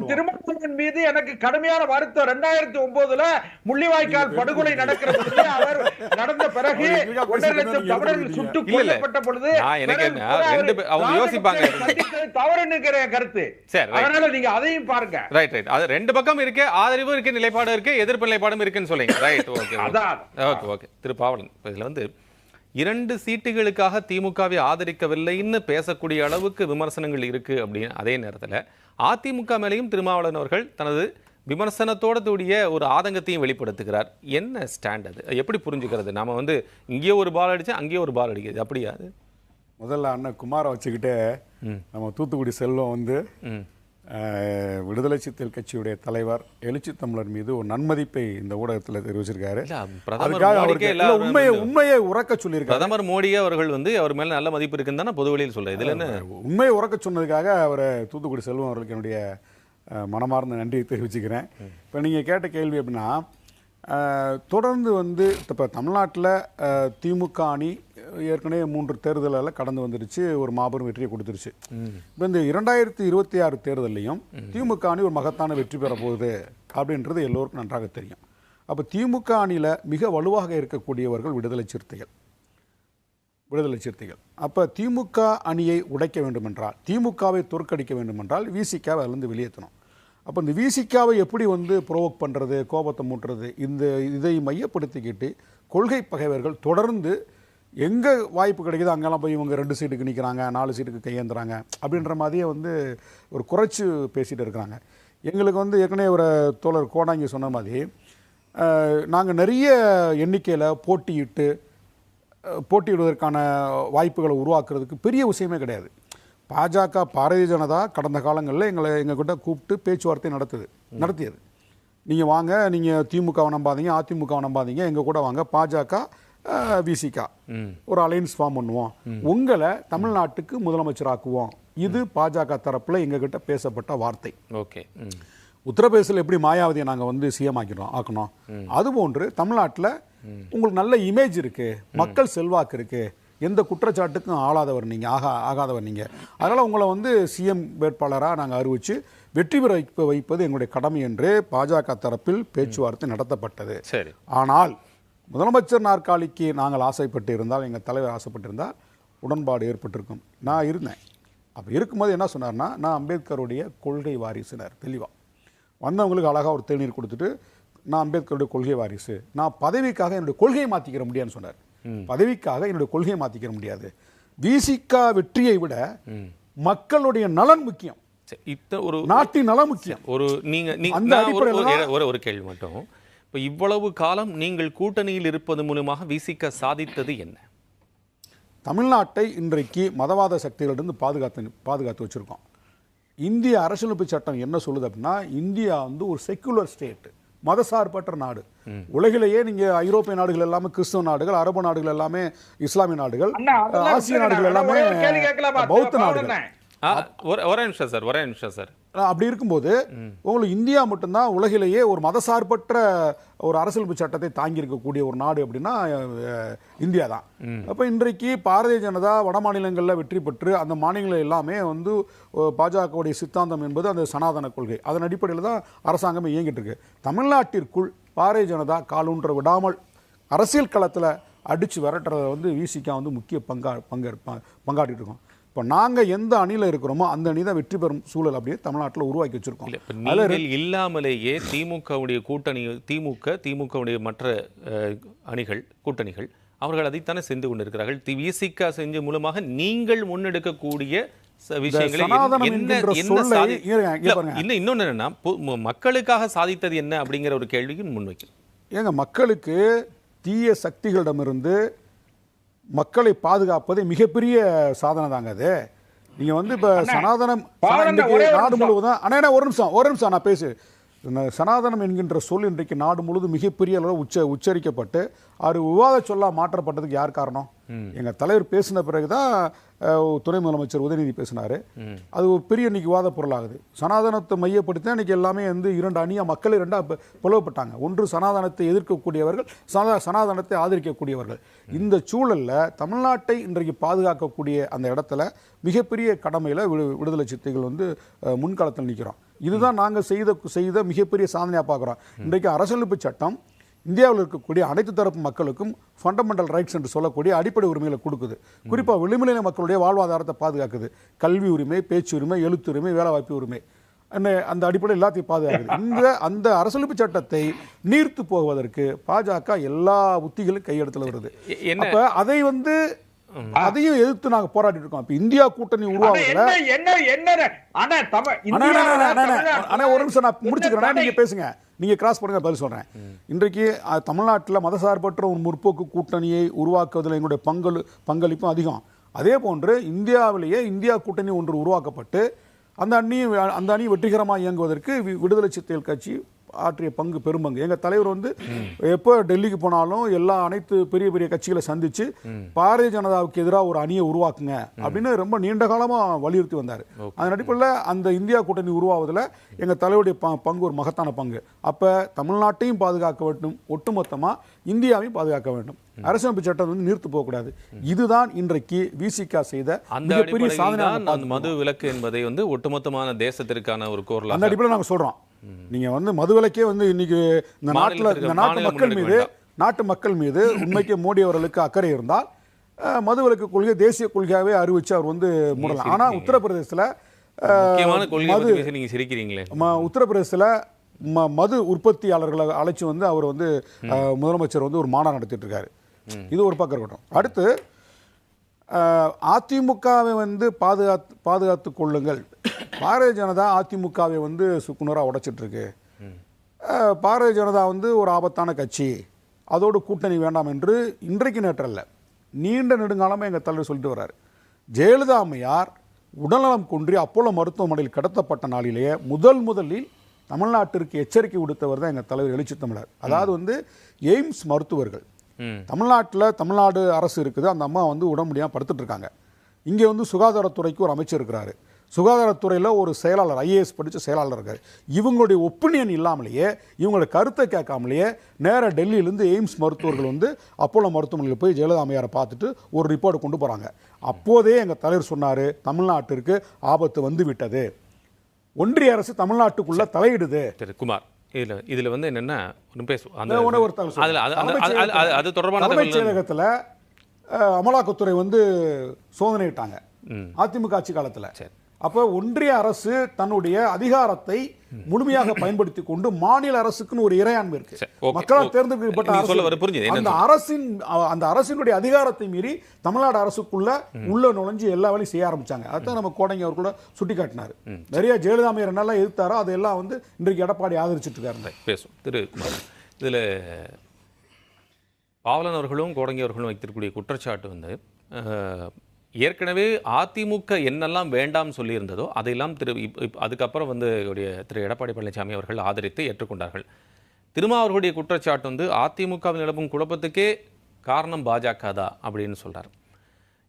திருமாவளவன் மீது எனக்கு கடுமையான வருத்தம். 2009 முள்ளிவாய்க்கால் படுகொலை நடக்கிறது அவர் நடந்த பிறகு 1.5 லட்சம் தமிழர்கள் சுட்டுக் கொல்லப்பட்ட பொழுது அவங்க யோசிப்பாங்க தவறுங்கிற கருத்து. அதனால நீங்க அதையும் பாருங்க. ரைட் அது ரெண்டு பக்கம் இருக்கு, ஆதரவு இருக்கு, நிலைப்பாடு இருக்கு, எதிர்ப்பு நிலைப்பாடும் இருக்குன்னு சொல்றீங்க. Right, okay. திரு பாவலன், இதுல வந்து 2 சீட்டுகளுக்காக திமுகவை ஆதரிக்கவில்லைன்னு பேசக்கூடிய அளவுக்கு விமர்சனங்கள் இருக்கு அப்படின்னு அதே நேரத்தில் அதிமுக மேலேயும் திருமாவளவன் அவர்கள் தனது விமர்சனத்தோட கூடிய ஒரு ஆதங்கத்தையும் வெளிப்படுத்துகிறார். என்ன ஸ்டாண்ட் அது? எப்படி புரிஞ்சுக்கிறது? நாம வந்து இங்கேயே ஒரு பால் அடிச்சு அங்கேயே ஒரு பால் அடிக்குது, அப்படியா? அது முதல்ல அண்ணன் குமாரை வச்சுக்கிட்டு நம்ம தூத்துக்குடி செல்வம் வந்து விடுதலை சிறுத்தைகள் கட்சியுடைய தலைவர் எழுச்சி தமிழர் மீது ஒரு நன்மதிப்பை இந்த ஊடகத்தில் தெரிவிச்சிருக்காரு. உண்மையை உறக்க சொல்லியிருக்காரு. பிரதமர் மோடி அவர்கள் வந்து அவர் மேல நல்ல மதிப்பு இருக்குன்னு தானே பொது வழியில் சொல்றாரு. இதுல என்ன உண்மையை உறக்க சொன்னதுக்காக அவரை தூத்துக்குடி செல்வம் அவர்களுக்கு என்னுடைய மனமார்ந்த நன்றியை தெரிவிச்சுக்கிறேன். இப்போ நீங்கள் கேட்ட கேள்வி அப்படின்னா, தொடர்ந்து வந்து இப்போ தமிழ்நாட்டில் திமுக அணி ஏற்கனவே 3 தேர்தலில் கடந்து வந்துருச்சு, ஒரு மாபெரும் வெற்றியை கொடுத்துருச்சு. இப்போ இந்த 2026 தேர்தலையும் திமுக அணி ஒரு மகத்தான வெற்றி பெற போகுது அப்படின்றது எல்லோருக்கும் நன்றாக தெரியும். அப்போ திமுக அணியில் மிக வலுவாக இருக்கக்கூடியவர்கள் விடுதலை சிறுத்தைகள். அப்போ திமுக அணியை உடைக்க வேண்டுமென்றால், திமுகவை தோற்கடிக்க வேண்டுமென்றால் விசிகாவை அதிலிருந்து வெளியேற்றணும். அப்போ இந்த விசிகாவை எப்படி வந்து ப்ரோவோக் பண்ணுறது, கோபத்தை மூட்டுறது, இதை மையப்படுத்திக்கிட்டு கொள்கை பகைவர்கள் தொடர்ந்து எங்கே வாய்ப்பு கிடைக்குதோ அங்கெல்லாம் போய் இவங்க 2 சீட்டுக்கு நிற்கிறாங்க, 4 சீட்டுக்கு கையேந்துறாங்க அப்படின்ற மாதிரியே வந்து ஒரு குறைச்சி பேசிகிட்டு இருக்கிறாங்க. எங்களுக்கு வந்து ஏற்கனவே ஒரு தோழர் கோடாங்கி சொன்ன மாதிரி நாங்கள் நிறைய எண்ணிக்கையில் போட்டியிடுவதற்கான வாய்ப்புகளை உருவாக்குறதுக்கு பெரிய விஷயமே கிடையாது. பாஜக பாரதிய ஜனதா கடந்த காலங்களில் எங்ககிட்ட கூப்பிட்டு பேச்சுவார்த்தை நடத்தியது. நீங்கள் வாங்க, நீங்கள் திமுகவை நம்பாதீங்க, அதிமுகவை நம்பாதீங்க, எங்கள் கூட வாங்க, பாஜக விசிகா ஒரு அலையன்ஸ் ஃபார்ம் பண்ணுவோம், உங்களை தமிழ்நாட்டுக்கு முதலமைச்சராக்குவோம். இது பாஜக தரப்பில் எங்ககிட்ட பேசப்பட்ட வார்த்தை. ஓகே. உத்தரப்பிரதேசத்தில் எப்படி மாயாவதியை நாங்கள் வந்து சிஎம் ஆக்கணும், அதுபோன்று தமிழ்நாட்டில் உங்களுக்கு நல்ல இமேஜ் இருக்குது, மக்கள் செல்வாக்கு இருக்குது, எந்த குற்றச்சாட்டுக்கும் ஆகாதவர் நீங்கள், அதனால் உங்களை வந்து சிஎம் வேட்பாளராக நாங்கள் அறிவித்து வெற்றி பெற வைப்பது எங்களுடைய கடமை என்று பாஜக தரப்பில் பேச்சுவார்த்தை நடத்தப்பட்டது. சரி. ஆனால் முதலமைச்சர் நாற்காலிக்கு நாங்கள் ஆசைப்பட்டு இருந்தால், எங்கள் தலைவர் ஆசைப்பட்டிருந்தால் உடன்பாடு ஏற்பட்டிருக்கும். நான் இருந்தேன். அப்போ இருக்கும்போது என்ன சொன்னார்னா, நான் அம்பேத்கருடைய கொள்கை வாரிசுனர் தெளிவாக வந்தவங்களுக்கு அழகாக ஒரு தேநீர் கொடுத்துட்டு, நான் அம்பேத்கருடைய கொள்கை வாரிசு, நான் பதவிக்காக என்னுடைய கொள்கையை மாற்றிக்கிற முடியாதுன்னு சொன்னார். பதவிக்காக என்னுடைய கொள்கையை மாற்றிக்கிற முடியாது, விசிகா வெற்றியை விட மக்களுடைய நலன் முக்கியம், ஒரு நாட்டின் நலம் முக்கியம். ஒரு கேள்வி மட்டும், இப்போ இவ்வளவு காலம் நீங்கள் கூட்டணியில் இருப்பது மூலமாக விசிக சாதித்தது என்ன? தமிழ்நாட்டை இன்றைக்கு மதவாத சக்திகளிலிருந்து பாதுகாத்து வச்சிருக்கோம். இந்திய அரசியலமைப்பு சட்டம் என்ன சொல்லுது அப்படின்னா, இந்தியா வந்து ஒரு செக்குலர் ஸ்டேட், மதசார்பற்ற நாடு. உலகிலேயே நீங்க ஐரோப்பிய நாடுகள் எல்லாமே கிறிஸ்தவ நாடுகள், அரபு நாடுகள் எல்லாமே இஸ்லாமிய நாடுகள், ஆசிய நாடுகள் எல்லாமே பௌத்த நாடுகள். ஒரே நிமிஷம் சார். அப்படி இருக்கும்போது உங்களுக்கு இந்தியா மட்டும்தான் உலகிலேயே ஒரு மதசார்பற்ற ஒரு அரசியலமைப்பு சட்டத்தை தாங்கி இருக்கக்கூடிய ஒரு நாடு அப்படின்னா இந்தியா தான். அப்ப இன்றைக்கு பாரதிய ஜனதா வட மாநிலங்களில் வெற்றி பெற்று அந்த மாநிலங்கள் எல்லாமே வந்து பாஜகவுடைய சித்தாந்தம் என்பது அந்த சனாதன கொள்கை, அதன் அடிப்படையில் தான் அரசாங்கம் இயங்கிட்டு இருக்கு. தமிழ்நாட்டிற்குள் பாரதிய ஜனதா காலூன்ற விடாமல் அரசியல் களத்தில் அடிச்சு விரட்டுறத வந்து விசிகா வந்து முக்கிய பங்காற்றிட்டு இருக்கோம். இப்போ நாங்கள் எந்த அணியில் இருக்கிறோமோ அந்த அணி தான் வெற்றி பெறும் சூழல் அப்படியே தமிழ்நாட்டில் உருவாக்கி வச்சிருக்கோம். நீங்கள் இல்லாமலேயே திமுகவுடைய கூட்டணி, திமுகவுடைய மற்ற அணிகள், கூட்டணிகள், அவர்கள் அதைத்தானே சென்று கொண்டிருக்கிறார்கள். விசிக செஞ்ச மூலமாக நீங்கள் முன்னெடுக்கக்கூடிய விஷயங்களை இன்னொன்னு என்னன்னா, மக்களுக்காக சாதித்தது என்ன அப்படிங்கிற ஒரு கேள்விக்கு முன்வைக்கும். ஏங்க, மக்களுக்கு தீய சக்திகளிடமிருந்து மக்களை பாதுகாப்பது மிகப்பெரிய சாதனை தாங்க அது. நீங்க வந்து இப்ப சனாதனம் நாடு முழுவதும் ஒரு நிமிஷம் நான் பேசு. சனாதனம் என்கின்ற சொல் இன்றைக்கு நாடு முழுவதும் மிகப்பெரிய அளவு உச்சரிக்கப்பட்டு அது விவாத சொல்லா மாற்றப்பட்டதுக்கு யார் காரணம்? எங்க தலைவர் பேசின பிறகுதான் துணை முதலமைச்சர் உதயநிதி பேசினாரு. அது ஒரு பெரிய இன்னைக்கு விவாத பொருளாகுது. சனாதனத்தை மையப்படுத்தி இன்னைக்கு எல்லாமே வந்து இரண்டு அணியா மக்கள் இரண்டா பிளவுபட்டாங்க. ஒன்று சனாதனத்தை எதிர்க்கக்கூடியவர்கள், சனாதனத்தை ஆதரிக்கக்கூடியவர்கள். இந்த சூழல்ல தமிழ்நாட்டை இன்றைக்கு பாதுகாக்கக்கூடிய அந்த இடத்துல மிகப்பெரிய கடமையில விடுதலை சிறுத்தைகள் வந்து முன்களத்தில் நிற்கிறோம். இதுதான் நாங்கள் செய்த மிகப்பெரிய சாதனையாக பார்க்குறோம். இன்றைக்கு அரசியலமைப்பு சட்டம் இந்தியாவில் இருக்கக்கூடிய அனைத்து தரப்பு மக்களுக்கும் ஃபண்டமெண்டல் ரைட்ஸ் என்று சொல்லக்கூடிய அடிப்படை உரிமைகளை கொடுக்குது. குறிப்பாக விளிம்புநிலை மக்களுடைய வாழ்வாதாரத்தை பாதுகாக்குது. கல்வி உரிமை, பேச்சு உரிமை, எழுத்துரிமை, வேலைவாய்ப்பு உரிமை, அந்த அடிப்படை எல்லாத்தையும் பாதுகாக்குது. அந்த அரசியலமைப்பு சட்டத்தை நீர்த்து போவதற்கு பாஜக எல்லா உத்திகளும் கையெடுத்துல வருது. அப்ப அதை வந்து அதையும் எதிர்த்து நாங்க போராடிட்டு இருக்கோம். இப்ப இந்தியா கூட்டணி உருவாகுதுல ஒரு நிமிஷம் நான் முடிச்சுக்கிறேன், நீங்க பேசுங்க, நீங்க கிராஸ் பண்ணுங்க, பதில் சொல்றேன். இன்றைக்கு தமிழ்நாட்டில் மதசார்பற்ற ஒரு முற்போக்கு கூட்டணியை உருவாக்குவதில் எங்களுடைய பங்களிப்பும் அதிகம். அதே போன்று இந்தியாவிலேயே இந்தியா கூட்டணி ஒன்று உருவாக்கப்பட்டு அந்த அணி வெற்றிகரமாக இயங்குவதற்கு விடுதலை சிறுத்தைகள் கட்சி ஆற்றிய பங்கு பெரும்பங்கு. எங்க தலைவர் வந்து எப்போ டெல்லிக்கு போனாலும் அனைத்து பெரிய பெரிய கட்சிகளை சந்திச்சு பாரதிய ஜனதாவுக்கு எதிராக ஒரு அணியை உருவாக்குங்க அப்படின்னு ரொம்ப நீண்ட காலமா வலியுறுத்தி வந்தார். அதன் அடிப்படையில் அந்த இந்தியா கூட்டணி உருவாவதில் எங்க தலைவருடைய பங்கு ஒரு மகத்தான பங்கு. அப்ப தமிழ்நாட்டையும் பாதுகாக்க வேண்டும், ஒட்டுமொத்தமா இந்தியாவையும் பாதுகாக்க வேண்டும். அரசியலமைப்பு சட்டம் வந்து நீர்த்து போகக்கூடாது. இதுதான் இன்றைக்கு விசிகா செய்த மிகப்பெரிய சாதனை. மது விலக்கு என்பதை வந்து ஒட்டுமொத்தமான தேசத்திற்கான ஒரு கோரிக்கை. அந்த அடிப்படையில் நாங்கள் சொல்றோம், நீங்க வந்து மதுவிலக்கே வந்து இன்னைக்கு இந்த நாட்டு மக்கள் மீது உண்மைக்கு மோடி அவர்களுக்கு அக்கறை இருந்தால் மதுவிலக்கு கொள்கை தேசிய கொள்கையாவே அறிவிச்சு அவர் வந்து மூடலாம். ஆனா உத்தரப்பிரதேசத்துல உத்தரப்பிரதேசத்துல மது உற்பத்தியாளர்களை அழைச்சு வந்து அவர் வந்து முதலமைச்சர் வந்து ஒரு மாநாடு நடத்திட்டு இருக்காரு. இது ஒரு பக்கம் இருக்கட்டும். அடுத்து அதிமுகவை வந்து பாதுகாத்து கொள்ளுங்கள். பாரதிய ஜனதா அதிமுகவை வந்து சுக்குநூறாக உடைச்சிட்டு இருக்கு. பாரதிய ஜனதா வந்து ஒரு ஆபத்தான கட்சி, அதோடு கூட்டணி வேண்டாம் என்று இன்றைக்கு நேற்றல்ல, நீண்ட நெடுங்காலமாக எங்கள் தலைவர் சொல்லிட்டு வர்றாரு. ஜெயலலிதா அம்மையார் உடல்நலம் குன்றி அப்போலோ மருத்துவமனையில் கடத்தப்பட்ட நாளிலேயே முதலில் தமிழ்நாட்டிற்கு எச்சரிக்கை விடுத்தவர் தான் எங்கள் தலைவர் எழுச்சி தமிழர். அதாவது வந்து எய்ம்ஸ் மருத்துவர்கள் தமிழ்நாடு அரசு இருக்குது, அந்த அம்மா வந்து உடம்பு முடியாமல் படுத்துட்டு இருக்காங்க. இங்கே வந்து சுகாதாரத்துறைக்கு ஒரு அமைச்சர் இருக்கிறாரு, சுகாதாரத்துறையில் ஒரு செயலாளர், ஐஏஎஸ் படித்த செயலாளர் இருக்கார். இவங்களுடைய ஒப்பீனியன் இல்லாமலேயே, இவங்களுடைய கருத்தை கேட்காமலேயே நேராக டெல்லியிலேருந்து எய்ம்ஸ் மருத்துவர்கள் வந்து அப்போலோ மருத்துவமனையில் போய் ஜெயலலிதா அம்மையாரை பார்த்துட்டு ஒரு ரிப்போர்ட் கொண்டு போகிறாங்க. அப்போதே எங்கள் தலைவர் சொன்னார், தமிழ்நாட்டிற்கு ஆபத்து வந்து விட்டது, ஒன்றிய அரசு தமிழ்நாட்டுக்குள்ள தலையிடுது. குமார், இதுல வந்து என்னன்னா அது தொடர்பான தலைமைச் செயலகத்தில் அமலாக்கத்துறை வந்து சோதனையிட்டாங்க அதிமுக ஆட்சி காலத்தில். அப்ப ஒன்றிய அரசு தன்னுடைய அதிகாரத்தை முழுமையாக பயன்படுத்தி கொண்டு மாநில அரசுக்குன்னு ஒரு இறையாண்மை இருக்கு, மக்களால் தேர்ந்தெடுக்கப்பட்ட அந்த அரசினுடைய அதிகாரத்தை மீறி தமிழ்நாடு அரசுக்குள்ள உள்ள நுழைஞ்சு எல்லா வேலையும் செய்ய ஆரம்பிச்சாங்க. அதான் நம்ம கோடங்கி அவர் கூட சுட்டி காட்டினார். நிறைய ஜெயலலிதா அம்மையார் என்னெல்லாம் எதிர்த்தாரோ அதெல்லாம் வந்து இன்றைக்கு எடப்பாடி ஆதரிச்சுட்டு இருக்காரு. பேசும் திரு குமார், இதுல பாவலன் அவர்களும் கோடங்கி அவர்களும் வைத்திருக்கக்கூடிய குற்றச்சாட்டு வந்து ஏற்கனவே அதிமுக என்னெல்லாம் வேண்டாம் சொல்லியிருந்ததோ அதையெல்லாம் அதுக்கப்புறம் வந்து திரு எடப்பாடி பழனிசாமி அவர்கள் ஆதரித்து ஏற்றுக்கொண்டார்கள். திருமாவர்களுடைய குற்றச்சாட்டு வந்து அதிமுகவில் நிலவும் குழப்பத்துக்கே காரணம் பாஜக தான் அப்படின்னு சொல்றார்.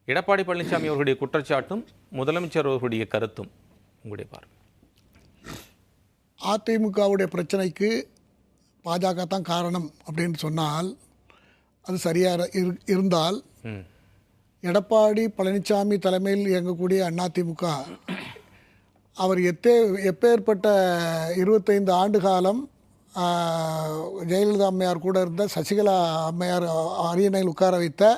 எடப்பாடி பழனிசாமி அவர்களுடைய குற்றச்சாட்டும் முதலமைச்சர் அவர்களுடைய கருத்தும் உங்களுடைய பார்வை. அதிமுகவுடைய பிரச்சனைக்கு பாஜக தான் காரணம் அப்படின்னு சொன்னால் அது சரியாக இருந்தால் எடப்பாடி பழனிசாமி தலைமையில் இயங்கக்கூடிய அதிமுக அவர் எப்பேற்பட்ட 25 ஆண்டு காலம் ஜெயலலிதா அம்மையார் கூட இருந்த சசிகலா அம்மையார் அரியணையில் உட்கார வைத்த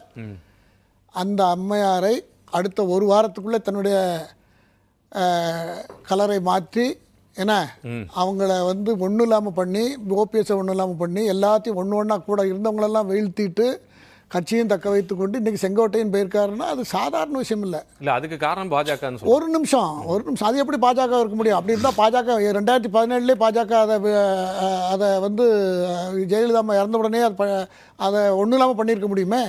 அந்த அம்மையாரை அடுத்த ஒரு வாரத்துக்குள்ளே தன்னுடைய கலரை மாற்றி ஏன்னா அவங்கள வந்து ஒன்றும் இல்லாமல் பண்ணி ஓபிஎஸ்ஸை ஒன்றும் இல்லாமல் பண்ணி எல்லாத்தையும் ஒன்றா கூட இருந்தவங்களெல்லாம் வீழ்த்திட்டு கட்சியும் தக்க வைத்து கொண்டு இன்றைக்கி செங்கோட்டையன் போயிருக்காருன்னா அது சாதாரண விஷயம் இல்லை. அதுக்கு காரணம் பாஜக. ஒரு நிமிஷம் அது எப்படி பாஜக இருக்க முடியும்? அப்படி இருந்தால் பாஜக 2017 பாஜக அதை வந்து ஜெயலலிதா இறந்த உடனே அதை ஒன்றும் இல்லாமல் பண்ணியிருக்க முடியுமே?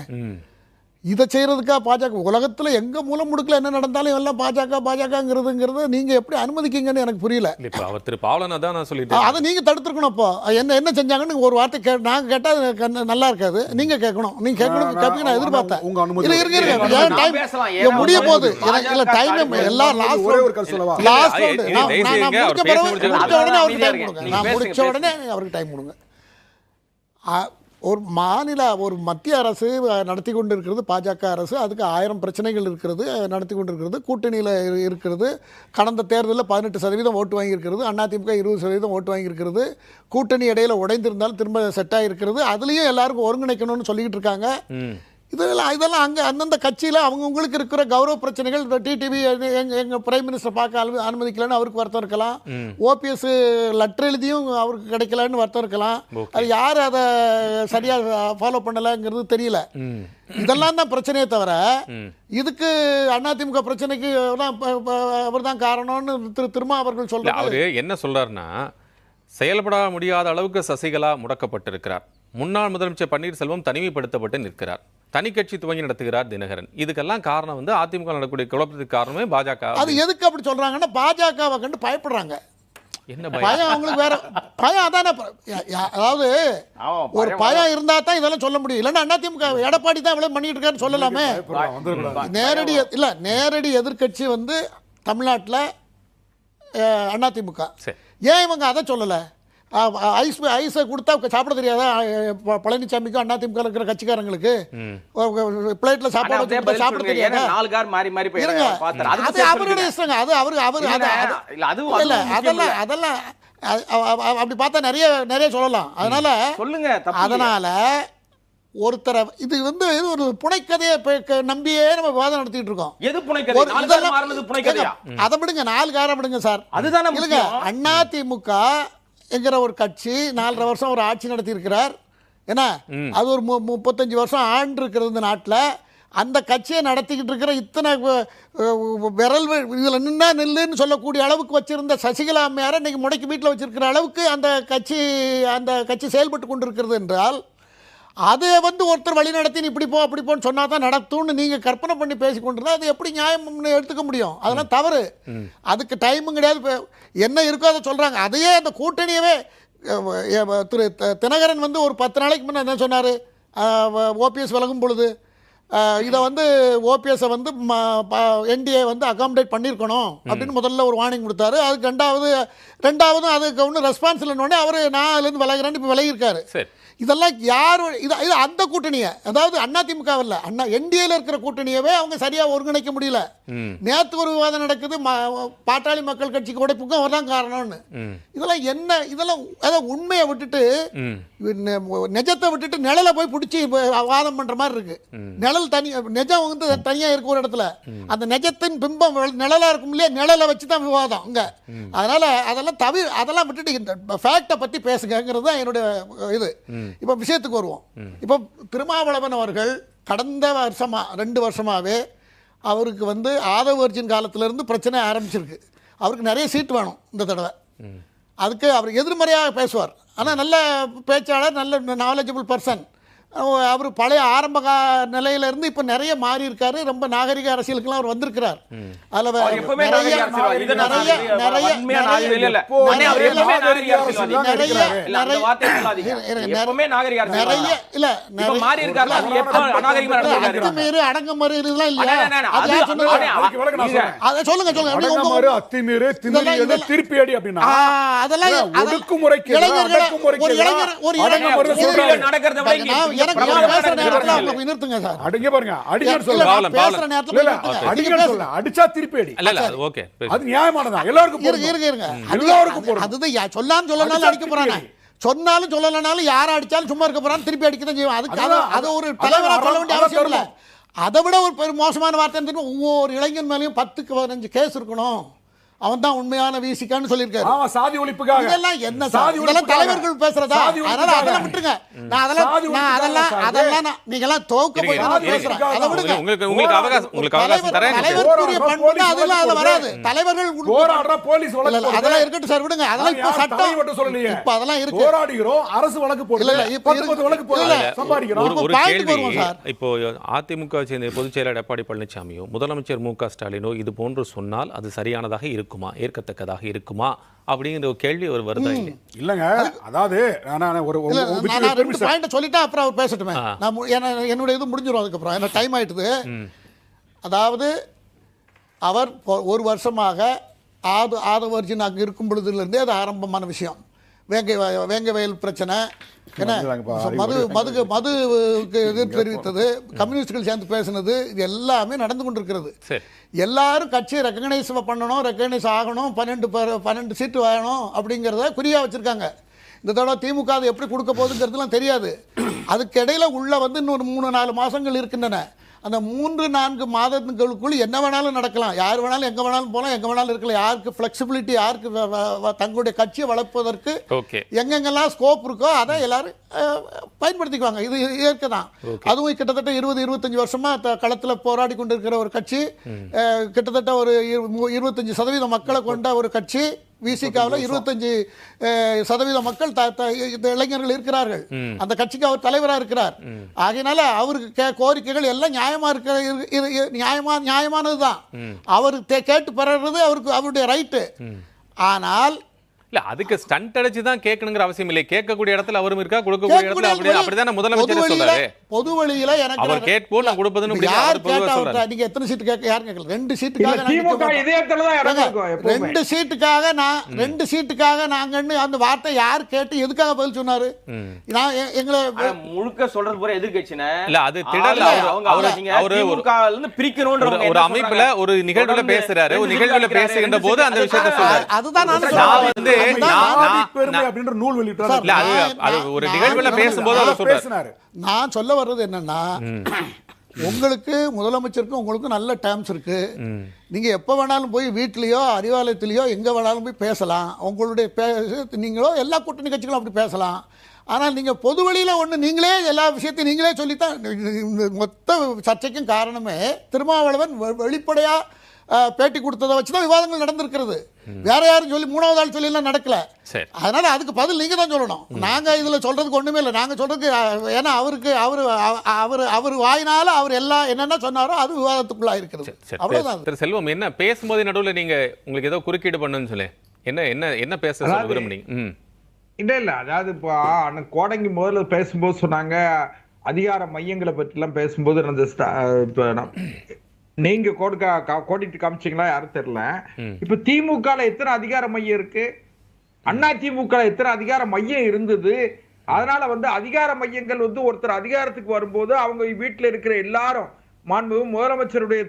இதை செய்கிறதுக்காக பாஜக உலகத்தில் எங்கே மூலம் முடுக்கல என்ன நடந்தாலும் எல்லாம் பாஜகங்கிறதுங்கிறது நீங்கள் எப்படி அனுமதிக்கீங்கன்னு எனக்கு புரியல. அவர் திரு பாவலன் தான் நான் சொல்லிட்டு அதை நீங்கள் தடுத்துருக்கணும். அப்போ என்ன செஞ்சாங்கன்னு ஒரு வார்த்தை நாங்கள் கேட்டால் நல்லா இருக்காது. நீங்கள் கேட்கணும். நீங்கள் கேட்பீங்க நான் எதிர்பார்த்தேன். முடிய போகுது இல்லை டைம் எல்லாம் முடிச்ச உடனே அவருக்கு டைம் கொடுங்க. ஒரு மத்திய அரசு நடத்தி கொண்டு இருக்கிறது பாஜக அரசு. அதுக்கு 1000 பிரச்சனைகள் இருக்கிறது, நடத்தி கொண்டு இருக்கிறது. கூட்டணியில் இருக்கிறது. கடந்த தேர்தலில் 18% ஓட்டு வாங்கியிருக்கிறது. அதிமுக 20% ஓட்டு வாங்கியிருக்கிறது. கூட்டணி இடையில உடைந்திருந்தாலும் திரும்ப செட் ஆகிருக்கிறது. அதுலேயும் எல்லாருக்கும் ஒருங்கிணைக்கணும்னு சொல்லிக்கிட்டு இருக்காங்க. இதெல்லாம் அங்கே அந்தந்த கட்சியில் அவங்கவுங்களுக்கு இருக்கிற கௌரவ பிரச்சனைகள். டிடிவி எங்கள் பிரைம் மினிஸ்டர் பார்க்க அனுமதிக்கலன்னு அவருக்கு வருத்தம் இருக்கலாம். ஓபிஎஸ் லெட்டர் எழுதியும் அவருக்கு கிடைக்கலன்னு வருத்தம் இருக்கலாம். அது யார் அதை சரியாக ஃபாலோ பண்ணலைங்கிறது தெரியல. இதெல்லாம் தான் பிரச்சனையே தவிர இதுக்கு அதிமுக பிரச்சனைக்கு அவர் தான் காரணம்னு திருமா அவர்கள் சொல்றாரு. அவரு என்ன சொல்றாருன்னா, செயல்பட முடியாத அளவுக்கு சசிகலா முடக்கப்பட்டிருக்கிறார். முன்னாள் முதலமைச்சர் பன்னீர்செல்வம் தனிமைப்படுத்தப்பட்டு நிற்கிறார். தனி கட்சி துவங்கி நடத்துகிறார் தினகரன். இதுக்கெல்லாம் காரணம் வந்து அதிமுக நடக்கக்கூடிய குழப்பத்துக்கு காரணமே பாஜக. அது எதுக்கு அப்படி சொல்றாங்கன்னா பாஜகவை கண்டு பயப்படுறாங்க. என்ன பயம்? அவங்களுக்கு வேற பயம் அதானே. அதாவது ஒரு பயம் இருந்தா தான் இதெல்லாம் சொல்ல முடியும். இல்லைன்னா அதிமுக எடப்பாடி தான் இவ்வளவு பண்ணிட்டு இருக்காருன்னு சொல்லலாமே. நேரடி எதிர்கட்சி வந்து தமிழ்நாட்டில் அதிமுக. ஏன் இவங்க அதை சொல்லலை? ஐஸை கொடுத்தா சாப்பிட தெரியாதா பழனிசாமிக்கும் அதிமுக இருக்கிற கட்சிக்காரங்களுக்கு? பிளேட்ல சாப்பாடு சாப்பிட தெரியாதா? அவருடைய இஷ்டங்க. அதெல்லாம் அப்படி பார்த்தா நிறைய சொல்லலாம். அதனால சொல்லுங்க. அதனால ஒருத்தர இது வந்து ஒரு புனைக்கதையை நம்பியே நம்ம விவாதம் நடத்திட்டு இருக்கோம். அதை விடுங்க, 4 காரம் விடுங்க சார். அதுதான் அதிமுக என்கிற ஒரு கட்சி 4.5 வருஷம் ஒரு ஆட்சி நடத்தி இருக்கிறார். ஏன்னா அது ஒரு 35 வருஷம் ஆண்டு இருக்கிறது இந்த நாட்டில். அந்த கட்சியை நடத்திக்கிட்டு இருக்கிற இத்தனை விரல் இதில் நின்னா நெல்லுன்னு சொல்லக்கூடிய அளவுக்கு வச்சிருந்த சசிகலா அம்மையாரை இன்னைக்கு முடக்கி வீட்டில் வச்சிருக்கிற அளவுக்கு அந்த கட்சி செயல்பட்டு கொண்டு இருக்கிறது என்றால் அதை வந்து ஒருத்தர் வழி நடத்தி இப்படி போ அப்படி போன்னு சொன்னா தான் நடத்தும்னு நீங்க கற்பனை பண்ணி பேசிக்கொண்டிருந்தா அது எப்படி நியாயம்னு எடுத்துக்க முடியும்? அதெல்லாம் தவறு. அதுக்கு டைமும் கிடையாது. என்ன இருக்கோ அதை சொல்றாங்க. அதையே அந்த கூட்டணியவே திரு தினகரன் வந்து ஒரு 10 நாளைக்கு முன்னே என்ன சொன்னார்? ஓபிஎஸ் விலகும் பொழுது இதை வந்து ஓபிஎஸ்ஸை வந்து என்டிஏ வந்து அகாமடேட் பண்ணியிருக்கணும் அப்படின்னு முதல்ல ஒரு வார்னிங் கொடுத்தாரு. அதுக்கு ரெண்டாவதும் அதுக்கு ஒன்றும் ரெஸ்பான்ஸ் இல்லைன்னொடனே அவர் நான் அதுலேருந்து விலகிறேன்னு இப்போ விலகியிருக்காரு. இதெல்லாம் யார் இது அந்த கூட்டணியை, அதாவது அதிமுகவில் என்டிஏல இருக்கிற கூட்டணியவே அவங்க சரியாக ஒருங்கிணைக்க முடியல. நேற்று ஒரு விவாதம் நடக்குது, பாட்டாளி மக்கள் கட்சிக்கு உடைப்புக்கும் அவர் தான் காரணம்னு. இதெல்லாம் என்ன? இதெல்லாம் அதாவது உண்மையை விட்டுட்டு நெஜத்தை விட்டுட்டு நிழலை போய் பிடிச்சி வாதம் பண்ற மாதிரி இருக்கு. நிழல் நெஜம் வந்து தனியா இருக்கு ஒரு இடத்துல. அந்த நெஜத்தின் பிம்பம் நிழலா இருக்கும் இல்லையா? நிழலை வச்சு தான் விவாதம் இங்க. அதனால அதெல்லாம் விட்டுட்டு இந்த ஃபேக்டை பத்தி பேசுங்கிறது தான் என்னுடைய இது. இப்ப விஷயத்துக்கு வருவோம். இப்ப திருமாவளவன் அவர்கள் கடந்த வருஷமா 2 வருஷமாவே அவருக்கு வந்து ஆதவ அர்ஜுன் காலத்துல இருந்து பிரச்சனை ஆரம்பிச்சிருக்கு. அவருக்கு நிறைய சீட் வேணும் இந்த தடவை. அதுக்கு அவர் எதிர்மறையாக பேசுவார். ஆனால் நல்ல பேச்சாளர், நல்ல நாலேஜபிள் பர்சன். அவர் பழைய ஆரம்ப நிலையில இருந்து இப்ப நிறைய மாறி இருக்காரு. ரொம்ப நாகரிக அரசியலுக்குலாம் அவர் வந்திருக்கிறார். அதுல அடங்கமறு இதெல்லாம் இல்லையா? சொல்லுங்க சொன்னாலும் சொல்லலனாலும் யாரை அடிச்சாலும் சும்மா இருக்க போறான்னு திருப்பி அடிக்கதான் செய்வோம். அதுக்கு அது ஒரு தலைவரா சொல்ல வேண்டிய அவசியம் இல்லை. அதை விட ஒரு பெரும் மோசமான வார்த்தை தெரியும், ஒவ்வொரு இளைஞன் மேலேயும் 10க்கு 15 கேஸ் இருக்கணும், அவன் தான் உண்மையான வீசிக்கான்னு சொல்லியிருக்காரு. சாதி ஒழிப்புக்காக இதெல்லாம் என்ன சாதி? இதெல்லாம் தலைவர்கள் பேசுறதா? அதனால அதெல்லாம் விட்டுருங்க. அதெல்லாம் நீங்க எல்லாம் தோக்க போய் பேசுறேன். அதை விடுங்க. உங்களுக்கு அவகாசம் தரேன். தலைவருக்குரிய பண்பு அதெல்லாம் அதுல வராது. தலைவர்கள் போராடுற போலீஸ் வழக்கு அதெல்லாம் இருக்கட்டும் சார், விடுங்க. அதெல்லாம் இப்ப சட்டம் மட்டும் சொல்லலையே. இப்ப அதெல்லாம் இருக்கு. போராடுகிறோம், அரசு வழக்கு போடல, 10 வழக்கு போடல, சம்பாதிக்கிறோம். ஒரு கேள்வி, இப்போ அதிமுக சேர்ந்த பொதுச் செயலாளர் எடப்பாடி பழனிசாமியோ முதலமைச்சர் மு.க. ஸ்டாலினோ இது போன்று சொன்னால் அது சரியானதாக இருக்குமா, ஏற்கத்தக்கதாக இருக்குமா அப்படிங்கிற ஒரு கேள்வி ஒரு வருதா? இல்லங்க, அதாவது சொல்லிட்டா அப்புறம் அவர் பேசட்டுமே. என்னுடைய இது முடிஞ்சிடும் அதுக்கப்புறம், என்ன டைம் ஆயிட்டுது. அதாவது அவர் ஒரு வருஷமாக ஆதவர்ஜின் அங்கே இருக்கும் பொழுதுலேருந்தே அது ஆரம்பமான விஷயம். வேங்க வயல் பிரச்சனை, மதுவுக்கு எதிர்ப்பு தெரிவித்தது, கம்யூனிஸ்டுகள் சேர்ந்து பேசினது, இது எல்லாமே நடந்து கொண்டிருக்கிறது. எல்லாரும் கட்சியை ரெக்கக்னைஸ் பண்ணணும், ரெக்கக்னைஸ் ஆகணும், 12 சீட்டு வாங்கணும் அப்படிங்கிறத குறியா வச்சிருக்காங்க. இந்த தடவை திமுக அது எப்படி கொடுக்க போகுதுங்கிறதுலாம் தெரியாது. அதுக்கு இடையில உள்ள இன்னொரு 3-4 மாதங்கள் இருக்கின்றன. அந்த 3-4 மாதங்களுக்குள் என்ன வேணாலும் நடக்கலாம், யார் வேணாலும் எங்கே வேணாலும் போகலாம், எங்கே வேணாலும் இருக்கலாம். யாருக்கு ஃப்ளெக்சிபிலிட்டி, யாருக்கு தங்களுடைய கட்சியை வளர்ப்பதற்கு எங்கெங்கெல்லாம் ஸ்கோப் இருக்கோ அதை எல்லாரும் பயன்படுத்திக்குவாங்க. இது இயற்கை தான். அதுவும் கிட்டத்தட்ட 20-25 வருஷமா களத்தில் போராடி கொண்டிருக்கிற ஒரு கட்சி, கிட்டத்தட்ட ஒரு 25% மக்களை கொண்ட ஒரு கட்சி. விசிகாவில் 25% மக்கள் இளைஞர்கள் இருக்கிறார்கள். அந்த கட்சிக்கு அவர் தலைவராக இருக்கிறார். ஆகையினால அவருக்கு கோரிக்கைகள் எல்லாம் நியாயமானதுதான். அவர் கேட்டு பெறது அவருடைய ரைட்டு. ஆனால் அதுக்கு ஸ்டண்ட் அடிச்சு தான் கேட்கணுங்கிற அவசியம் இல்லை. கேட்கக்கூடிய இடத்துல அவரும் இருக்கா, கொடுக்கக்கூடிய இடத்துல அப்படிதானே முதலமைச்சர் சொல்றாரு. பொது வழியில எனக்கு அவர் கேட்போம் நான் கொடுப்பதுன்னு யார் கேட்டா? நீங்க எத்தனை சீட்டு கேட்க யாரும் கேட்கல. 2 சீட்டுக்காக 2 சீட்டுக்காக நாங்கன்னு அந்த வார்த்தை யார் கேட்டு எதுக்காக பதில் சொன்னாரு? நான் எங்களை முழுக்க சொல்றது பூரா எதிர்க்கட்சினா இல்ல, அது திடல். அவரு ஒரு அமைப்புல ஒரு நிகழ்வுல பேசுறாரு, ஒரு நிகழ்வுல பேசுகின்ற போது அந்த விஷயத்தை சொல்றாரு. அதுதான் நான் சொல்ல வர்றது என்னன்னா, உங்களுக்கு முதலமைச்சருக்கும் உங்களுக்கு நல்ல டேர்ம்ஸ் இருக்கு. நீங்க எப்ப வேணாலும் போய் வீட்லயோ அறிவாலயத்திலயோ எங்க வேணாலும் போய் பேசலாம். உங்களுடைய நீங்களோ எல்லா கூட்டணி கட்சிகளும் அப்படி பேசலாம். ஆனால் நீங்க பொது வழியில நீங்களே எல்லா விஷயத்தையும் நீங்களே சொல்லித்தான் மொத்த சர்ச்சைக்கும் காரணமே திருமாவளவன் வெளிப்படையா பேட்டி கொடுத்ததை வச்சுதான் விவாதங்கள் நடந்திருக்கிறது. வேற யாரும் சொல்லி 3வது ஆள் சொல்லி எல்லாம் நடக்கல. அதனால அதுக்கு பதில் நீங்க தான் சொல்லணும். நாங்க இதுல சொல்றதுக்கு ஒண்ணுமே இல்லை. நாங்க சொல்றதுக்கு ஏன்னா அவர் வாயினால அவர் எல்லாம் என்னென்ன சொன்னாரோ அது விவாதத்துக்குள்ளா இருக்கிறது. அவ்வளவுதான். செல்வம், என்ன பேசும்போது நடுவில் நீங்க உங்களுக்கு ஏதோ குறுக்கீடு பண்ணுன்னு சொல்லி என்ன பேச விரும்புறீங்க? இல்ல, அதாவது இப்போ அண்ணன் கோடங்கி முதல்ல பேசும்போது சொன்னாங்க அதிகார மையங்களை பற்றி எல்லாம் பேசும்போது நீங்க கோடிட்டு காமிச்சீங்களா யாரும் தெரியல. இப்ப திமுக எத்தனை அதிகார மையம் இருக்கு? அண்ணா திமுக எத்தனை அதிகார மையம் இருந்தது? அதனால அதிகார மையங்கள் ஒருத்தர் அதிகாரத்துக்கு வரும்போது அவங்க வீட்டுல இருக்கிற எல்லாரும் மாண்பு முதலமைச்சருடைய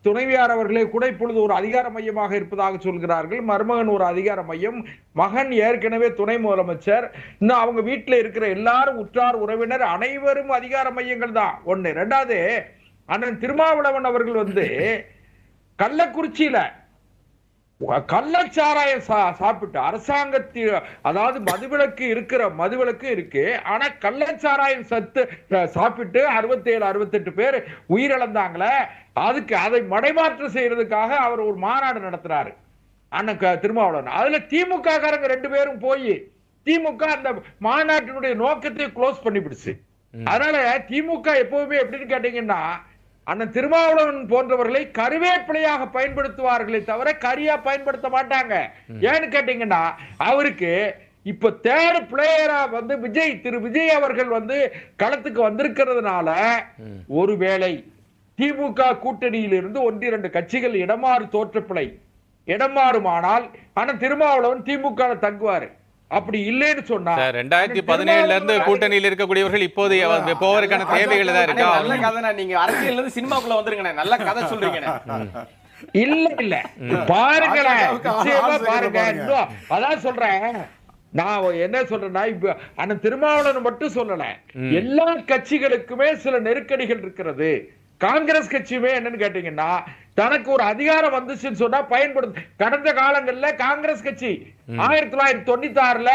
துணைவியார் அவர்களே கூட இப்பொழுது ஒரு அதிகார மையமாக இருப்பதாக சொல்கிறார்கள். மருமகன் ஒரு அதிகார மையம், மகன் ஏற்கனவே துணை முதலமைச்சர், இன்னும் அவங்க வீட்டுல இருக்கிற எல்லாரும் உற்றார் உறவினர் அனைவரும் அதிகார மையங்கள் தான். ஒண்ணு. 2வது, அண்ணன் திருமாவளவன் அவர்கள் கள்ளக்குறிச்சியில கள்ளச்சாராயம் சாப்பிட்டு அரசாங்கத்தில், அதாவது மதுவிலக்கு இருக்கு, ஆனா கள்ளச்சாராயம் சாப்பிட்டு 67-68 பேர் உயிரிழந்தாங்களே, அதை மடைமாற்றம் செய்யறதுக்காக அவர் ஒரு மாநாடு நடத்துறாரு அண்ணன் திருமாவளவன். அதுல திமுக காரங்க 2 பேரும் போய் திமுக அந்த மாநாட்டினுடைய நோக்கத்தை க்ளோஸ் பண்ணிவிடுச்சு. அதனால திமுக எப்பவுமே எப்படின்னு கேட்டீங்கன்னா அண்ணன் திருமாவளவன் போன்றவர்களை கருவேப்பிலையாக பயன்படுத்துவார்களே தவிர கரியா பயன்படுத்த மாட்டாங்க. ஏன்னு கேட்டீங்கன்னா அவருக்கு இப்ப தேர்ட் பிளேயரா வந்து திரு விஜய் அவர்கள் வந்து களத்துக்கு வந்திருக்கிறதுனால ஒருவேளை திமுக கூட்டணியிலிருந்து 1-2 கட்சிகள் இடமாறு தோற்றப்பிழை இடமாறுமானால் ஆனா திருமாவளவன் திமுக தங்குவாரு. அப்படி இல்லைன்னு சொன்னா 2017 இருந்து கூட்டணியில் இருக்கக்கூடியவர்கள் இப்போது போவதற்கான தேவைகள் தான் இருக்கா? நல்ல கதை, நீங்க அரசியல்ல இருந்து சினிமாக்குள்ள வந்துருங்க, நல்ல கதை சொல்றீங்க. இல்ல பாருங்களேன், நிச்சயமா பாருங்க. அதான் சொல்றேன், நான் என்ன சொல்றேன்னா இப்ப அண்ணன் திருமாவளவன் மட்டும் சொல்லல, எல்லா கட்சிகளுக்குமே சில நெருக்கடிகள் இருக்கிறது. காங்கிரஸ் கட்சியுமே என்னன்னு கேட்டீங்கன்னா தனக்கு ஒரு அதிகாரம் வந்துச்சுன்னு சொன்னா பயன்படுத்த. கடந்த காலங்கள்ல காங்கிரஸ் கட்சி 1996ல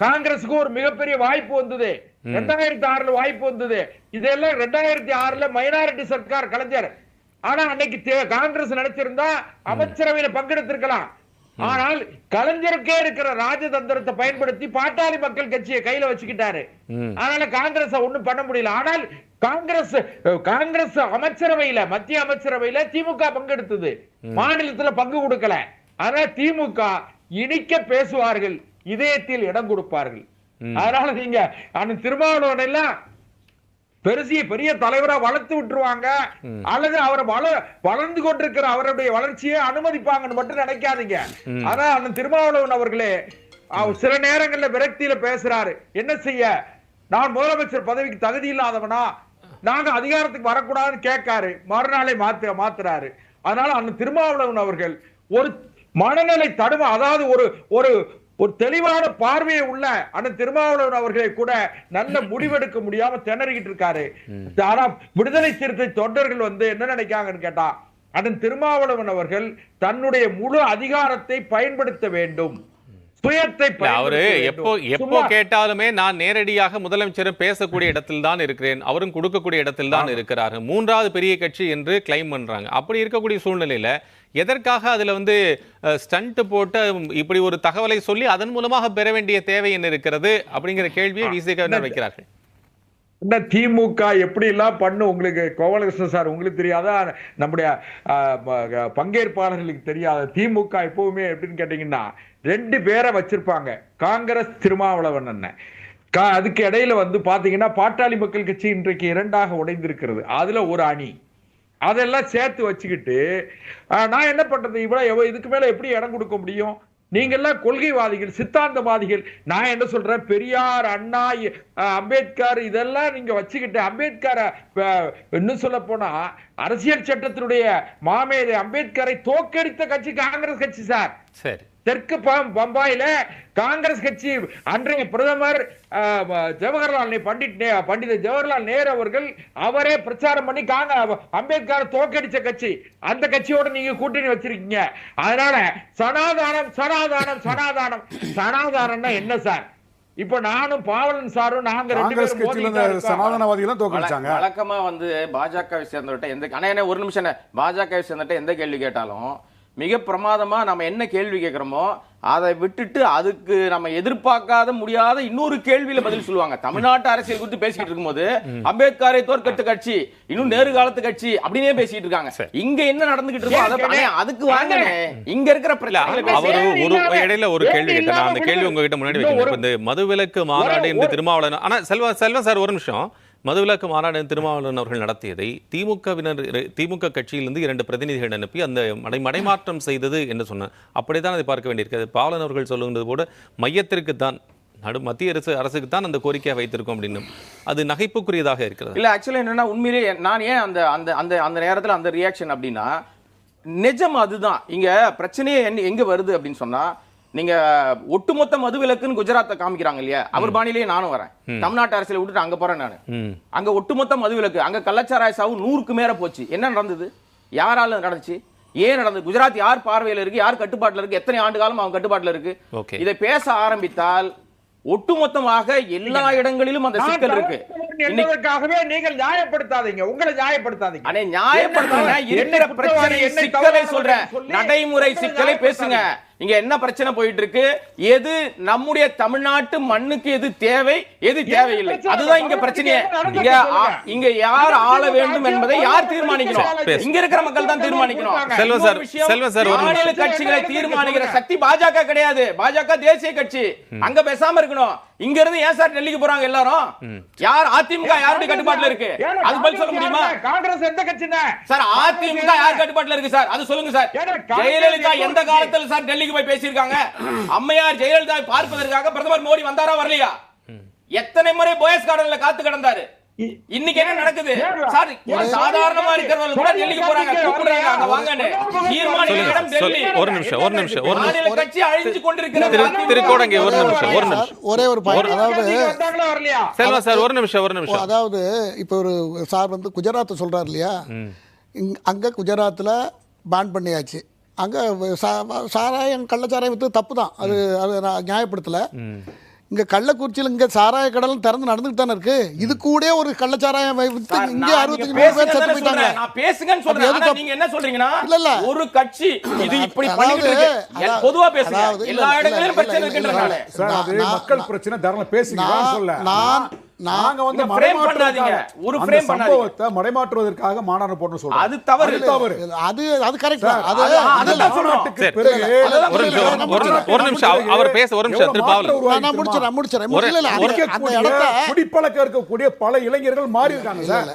காங்கிரஸுக்கு ஒரு மிகப்பெரிய வாய்ப்பு வந்தது, 2006ல வாய்ப்பு வந்தது. இதெல்லாம் 2006ல மைனாரிட்டி சர்க்கார் கலைஞர். ஆனா அன்னைக்கு காங்கிரஸ் நினைச்சிருந்தா அமைச்சரவையில பங்கெடுத்திருக்கலாம். ஆனால் கலைஞருக்கே இருக்கிற ராஜதந்திரத்தை பயன்படுத்தி பாட்டாளி மக்கள் கட்சியை கையில வச்சுக்கிட்டாரு. அதனால காங்கிரஸ் ஒண்ணும் பண்ண முடியல. ஆனால் காங்கிரஸ் அமைச்சரவையில, மத்திய அமைச்சரவையில திமுக பங்கெடுத்தது, மாநிலத்துல பங்கு கொடுக்கல. அதனால திமுக இனிக்க பேசுவார்கள், இதயத்தில் இடம் கொடுப்பார்கள். அதனால நீங்க அந்த திருமாவளவன் எல்லாம் பெரிய தலைவரா வளர்த்து விட்டுருவாங்க, அல்லது அவரை வளர்ந்து கொண்டிருக்கிற அவருடைய வளர்ச்சியை அனுமதிப்பாங்கன்னு மட்டும் நினைக்காதீங்க. ஆனா அந்த திருமாவளவன் அவர்களே சில நேரங்கள்ல விரக்தியில பேசுறாரு. என்ன செய்ய, நான் முதலமைச்சர் பதவிக்கு தகுதி இல்லாதவனா, நாங்க அதிகாரத்துக்கு வரக்கூடாதுன்னு கேட்காரு, மறுநாளை மாத்துறாரு. அதனால அந்த திருமாவளவன் அவர்கள் ஒரு மனநிலை தடுமா, அதாவது ஒரு தெளிவான பார்வையை உள்ள அந்த திருமாவளவன் அவர்களை கூட நல்ல முடிவெடுக்க முடியாம திணறிக்கிட்டு இருக்காரு. ஆனா விடுதலை சிறுத்தை தொண்டர்கள் வந்து என்ன நினைக்காங்கன்னு கேட்டா, அதன் திருமாவளவன் அவர்கள் தன்னுடைய முழு அதிகாரத்தை பயன்படுத்த வேண்டும், சுயத்தை. அவரு எப்போ கேட்டாலுமே நான் நேரடியாக முதலமைச்சரும் பேசக்கூடிய இடத்தில் தான் இருக்கிறேன், அவரும் கொடுக்கக்கூடிய இடத்தில் தான் இருக்கிறார்கள், 3வது பெரிய கட்சி என்று கிளைம் பண்றாங்க. அப்படி இருக்கக்கூடிய சூழ்நிலையில எதற்காக அதுல வந்து ஸ்டண்ட் போட்டு இப்படி ஒரு தகவலை சொல்லி அதன் மூலமாக பெற வேண்டிய தேவை என்ன இருக்கிறது அப்படிங்கிற கேள்வியை விசிக வைக்கிறார்கள். திமுக எப்படி எல்லாம் பண்ணு உங்களுக்கு கோபாலகிருஷ்ணன் சார் உங்களுக்கு தெரியாதா, நம்முடைய பங்கேற்பாளர்களுக்கு தெரியாத, திமுக எப்பவுமே எப்படின்னு கேட்டீங்கன்னா 2 பேரை வச்சிருப்பாங்க, காங்கிரஸ் திருமாவளவன் அண்ணன். அதுக்கு இடையில வந்து பாத்தீங்கன்னா பாட்டாளி மக்கள் கட்சி இன்றைக்கு 2ஆக உடைந்திருக்கிறது, அதுல ஒரு அணி. அதெல்லாம் சேர்த்து வச்சுக்கிட்டு நான் என்ன பண்றது, இவ்வளவு இதுக்கு மேல எப்படி இடம் கொடுக்க முடியும்? நீங்க எல்லாம் கொள்கைவாதிகள், சித்தாந்தவாதிகள். நான் என்ன சொல்றேன், பெரியார், அண்ணா, அம்பேத்கர் இதெல்லாம் நீங்க வச்சுக்கிட்டு, அம்பேத்கரை இன்னும் சொல்ல போனா அரசியல் சட்டத்தினுடைய மாமேதை அம்பேத்கரை தோற்கடித்த கட்சி காங்கிரஸ் கட்சி சார். சரி, தெற்கு பம்பாயில காங்கிரஸ் கட்சி அன்றைய பிரதமர் பண்டித ஜவஹர்லால் நேரு அவர்கள் அவரே பிரச்சாரம் பண்ணி அம்பேத்கர் தோற்கடிச்ச கட்சி, அந்த கட்சியோட நீங்க கூட்டணி வச்சிருக்கீங்க. அதனால சனாதானம் சனாதானம் சனாதானம் சனாதானம்னா என்ன சார்? இப்ப நானும் பாவலன் சாரும் நாங்க 2 பேரும் சனாதனவாதிகளும் தோற்கடிச்சாங்க. வழக்கமா வந்து பாஜகவை சேர்ந்தவர்கிட்ட எந்த, ஆனா என்ன ஒரு நிமிஷம், பாஜகவை சேர்ந்தவர்கிட்ட எந்த கேள்வி கேட்டாலும் மிக பிரமாதமா நம்ம என்ன கேள்வி கேட்கிறோமோ அதை விட்டுட்டு அதுக்கு நம்ம எதிர்பார்க்காத முடியாத இன்னொரு கேள்வியில பதில் சொல்லுவாங்க. தமிழ்நாட்டு அரசியல் குறித்து பேசிட்டு இருக்கும்போது அம்பேத்கரை தோற்கடித்த கட்சி, இன்னும் நேரு காலத்து கட்சி அப்படினே பேசிட்டு இருக்காங்க. இங்க என்ன நடந்துகிட்டு இருக்கோ அதுக்கு வாங்க, இங்க இருக்கிற அவர் இடையில ஒரு கேள்வி கேட்டார், அந்த கேள்வி உங்ககிட்ட முன்னாடி வைக்கிறேன். இந்த மதுவிலக்கு மாநாடு என்று திருமாவளவன், ஆனா செல்வம் சார் ஒரு நிமிஷம், மதுவிலக்கு மாநாடு திருமாவளவன் அவர்கள் நடத்தியதை திமுக கட்சியிலிருந்து 2 பிரதிநிதிகள் அனுப்பி அந்த மடைமாற்றம் செய்தது என்று சொன்னார். அப்படித்தான் அதை பார்க்க வேண்டியிருக்கிறது. பாவலன் அவர்கள் சொல்லுவது போல மையத்திற்கு தான், மத்திய அரசுக்கு தான் அந்த கோரிக்கையை வைத்திருக்கோம் அப்படின்னு, அது நகைப்புக்குரியதாக இருக்கிறது. இல்ல ஆக்சுவலா என்னன்னா, உண்மையிலேயே நான் ஏன் அந்த அந்த அந்த அந்த நேரத்தில் அந்த ரியாக்ஷன் அப்படின்னா, நிஜம் அதுதான். இங்க பிரச்சனையே எங்க வருது அப்படின்னு சொன்னா, நீங்க ஒட்டுமொத்த மதுவிலக்குன்னு குஜராத்தை காமிக்கிறாங்க இல்லையா, அவர் பாணிலேயே நானும் வரேன். தமிழ்நாட்டு அரசியல் விட்டுட்டு அங்க போறேன் நானு. அங்க ஒட்டுமொத்த மதுவிலக்கு, அங்க கள்ளச்சாராய சாவு 100க்கு மேல போச்சு. என்ன நடந்தது, யாரால நடந்துச்சு, ஏன் நடந்தது, குஜராத் யார் பார்வையில் இருக்கு, யார் கட்டுப்பாட்டுல இருக்கு, எத்தனை ஆண்டு காலம் அவங்க கட்டுப்பாட்டுல இருக்கு. இதை பேச ஆரம்பித்தால் ஒட்டுமொத்தமாக எல்லா இடங்களிலும் அந்த சிக்கல் இருக்கு. என்பதற்காகவே நீங்கள் நியாயப்படுத்தாதீங்க, உங்களை நியாயப்படுத்தாதீங்க. அண்ணே நியாயப்படுத்தாதீங்க, இருக்கிற பிரச்சனை சிக்கலை சொல்றேன், நடைமுறை சிக்கலை பேசுங்க. இங்க என்ன பிரச்சனை போயிட்டு இருக்கு, எது நம்முடைய தமிழ்நாட்டு மண்ணுக்கு எது தேவை, எது தேவையில்லை, அதுதான் இங்க பிரச்சனையே. இங்க யார் ஆள வேண்டும் என்பதை யார் தீர்மானிக்கணும்? இங்க இருக்கிற மக்கள் தான் தீர்மானிக்கணும். மாநில கட்சிகளை தீர்மானிக்கிற சக்தி பாஜக கிடையாது. பாஜக தேசிய கட்சி, அங்க பேசாம இருக்கணும். இங்க இருந்து ஏன் சார் டெல்லிக்கு போறாங்க எல்லாரும்? யார் அதிமுக யாருடைய கட்டுப்பாட்டுல இருக்கு? அது பதில் சொல்ல முடியுமா? காங்கிரஸ் எந்த கட்சினா சார் அதிமுக யார் கட்டுப்பாட்டுல இருக்கு சார்? அது சொல்லுங்க சார். ஜெயலலிதா எந்த காலத்துல சார் டெல்லிக்கு போய் பேசியிருக்காங்க? அம்மையார் ஜெயலலிதா பார்ப்பதற்காக பிரதமர் மோடி வந்தாரா வரலையா? எத்தனை முறை போயஸ் கார்டன்ல காத்து கிடந்தாரு? இன்னைக்கு என்ன நடக்குது சார்? சாதாரணமா இருக்கிறவங்க கூட டெல்லிக்கு போறாங்க, கூப்பிடுறாங்க, அங்க வாங்கன்னு. தீர்மானிக்கிற இடம் டெல்லி. ஒரு நிமிஷம் மாநில கட்சி அழிஞ்சு கொண்டிருக்கிறது. திருக்கோடங்கை ஒரு நிமிஷம் ஒரே ஒரு பாயிண்ட். அதாவது செல்வா சார் ஒரு நிமிஷம் அதாவது இப்போ ஒரு சார் வந்து குஜராத் சொல்றாரு இல்லையா, அங்க குஜராத்தில் பேன் பண்ணியாச்சு. அங்கே சாராயம் கள்ளச்சாராயம் வித்து தப்பு தான், அது நான் நியாயப்படுத்தலை. இங்கே கள்ளக்குறிச்சியில் இங்கே சாராய கடலும் திறந்து நடந்துட்டு தானே இருக்கு. இது கூட ஒரு கள்ளச்சாராயம் வித்து இங்கே 65 பேர் செத்து போயிட்டாங்க. நான் பேசுங்கன்னு சொல்றேன், நீங்க என்ன சொல்றீங்கன்னா இல்ல ஒரு கட்சி இது இப்படி பண்ணிட்டு இருக்கு. பொதுவா பேசுங்க, எல்லா இடங்களிலும் பிரச்சனை இருக்குன்றனால சார் அது மக்கள் பிரச்சனை தாராளமா பேசுங்க. சொல்ல நாங்க வந்து சம்பவத்தை மடைமாற்றுவதற்காக மாநாடு போட்டு சொல்றோம். அது தவறு. அது கரெக்ட். ஒரு நிமிஷம் அவர் பேச ஒரு நிமிஷம் குடிப்பழக்கம் இருக்கக்கூடிய பல இளைஞர்கள் மாறி இருக்காங்க சார்.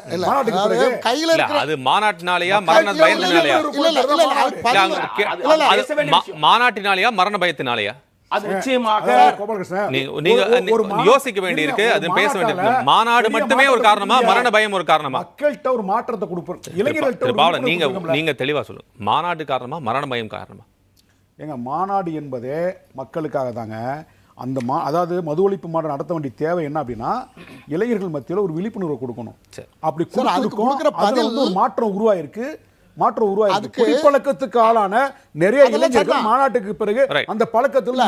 கையில இருக்கிற அது மாநாட்டினாலயா மரண பயத்தினாலயா? மாநாட்டினாலயா மரண பயத்தினாலயா? அது நிச்சயமாக நீங்க யோசிக்க வேண்டியிருக்கு, அது பேச வேண்டியிருக்கு. மாநாடு மட்டுமே ஒரு காரணமா, மரண பயம் ஒரு காரணமா? மக்கள்கிட்ட ஒரு மாற்றத்தை கொடுப்போம் இளைஞர்கள்ட்ட. நீங்க தெளிவா சொல்லுங்க, மாநாடு காரணமா மரண பயம் காரணமா? ஏங்க மாநாடு என்பதே மக்களுக்காக தாங்க. அந்த அதாவது மது ஒழிப்பு மாநாடு நடத்த வேண்டிய தேவை என்ன அப்படின்னா, இளைஞர்கள் மத்தியில் ஒரு விழிப்புணர்வு கொடுக்கணும். அப்படி கொடுக்குற பதில் ஒரு மாற்றம் உருவாயிருக்கு. குடிப்பழக்கத்துக்கு ஆளான நிறைய இளைஞர்கள் மாநாட்டுக்கு பிறகு அந்த பழக்கத்தில்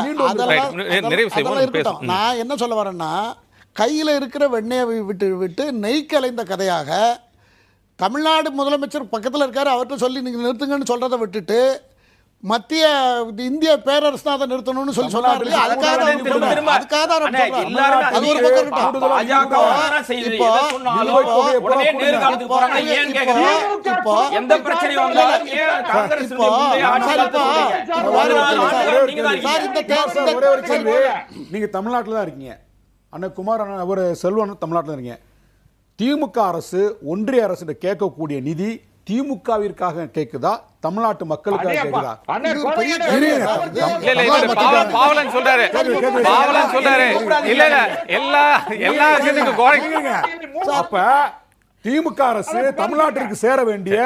நான் என்ன சொல்ல வரேன்னா, கையில இருக்கிற வெண்ணெயை விட்டு நெய் கலைந்த கதையாக தமிழ்நாடு முதலமைச்சர் பக்கத்தில் இருக்காரு, அவர்கிட்ட சொல்லி நீங்க நிறுத்துங்கன்னு சொல்றதை விட்டுட்டு மத்திய இந்திய பேரரசு தான் அதை நிறுத்தணும்னு சொல்லி சொன்னாரு. நீங்க தமிழ்நாட்டில் தான் இருக்கீங்க, அண்ணன் குமார் அண்ணன் அவர் செல்வன் தமிழ்நாட்டில் இருக்கீங்க. திமுக அரசு ஒன்றிய அரசு கேட்கக்கூடிய நிதி திமுகவிற்காக கேக்குதா, தமிழ்நாட்டு மக்களுக்காக கேக்குதா? பாவலன் சொல்றாரு இல்ல எல்லா அப்ப திமுக அரசு தமிழ்நாட்டிற்கு சேர வேண்டிய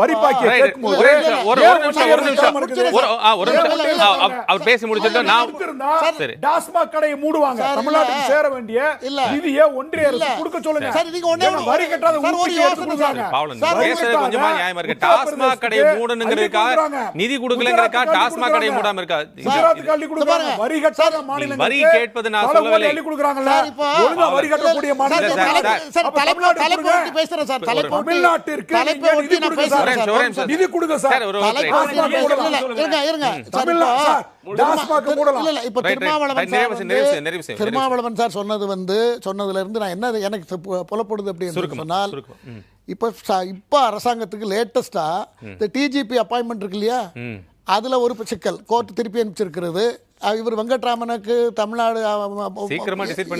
வரி பாக்கியை கேட்கும்போது அவர் பேசி முடிச்சிட்டு டாஸ்மாக் கடையை மூடுவாங்க. தமிழ்நாட்டுக்கு சேர வேண்டிய நிதியை ஒன்றிய அரசு கொடுக்க சொல்லுங்க. வரி கட்டாத டாஸ்மாக் கடையை மூடணுங்கிறதுக்காக நிதி கொடுக்கலங்கிறதுக்காக டாஸ்மாக் கடையை மூடாம இருக்கா? வரி கட்டாத மாநிலங்கள் வரி கேட்பது நான் சொல்லவில்லை. வரி கட்டக்கூடிய தமிழ்நாட்டிற்கு நிதி கொடுங்க சார். திருமாவளவன் சார் சொன்னதுல இருந்து நான் என்ன எனக்கு புலப்படுது அப்படின்னு சொன்னால், இப்ப அரசாங்கத்துக்கு லேட்டஸ்டா இந்த டிஜிபி அப்பாயின்மெண்ட் இருக்கு இல்லையா, அதுல ஒரு சிக்கல் கோர்ட் திருப்பி அனுப்பிச்சிருக்கிறது. இவர் வெங்கட்ராமனுக்கு தமிழ்நாடு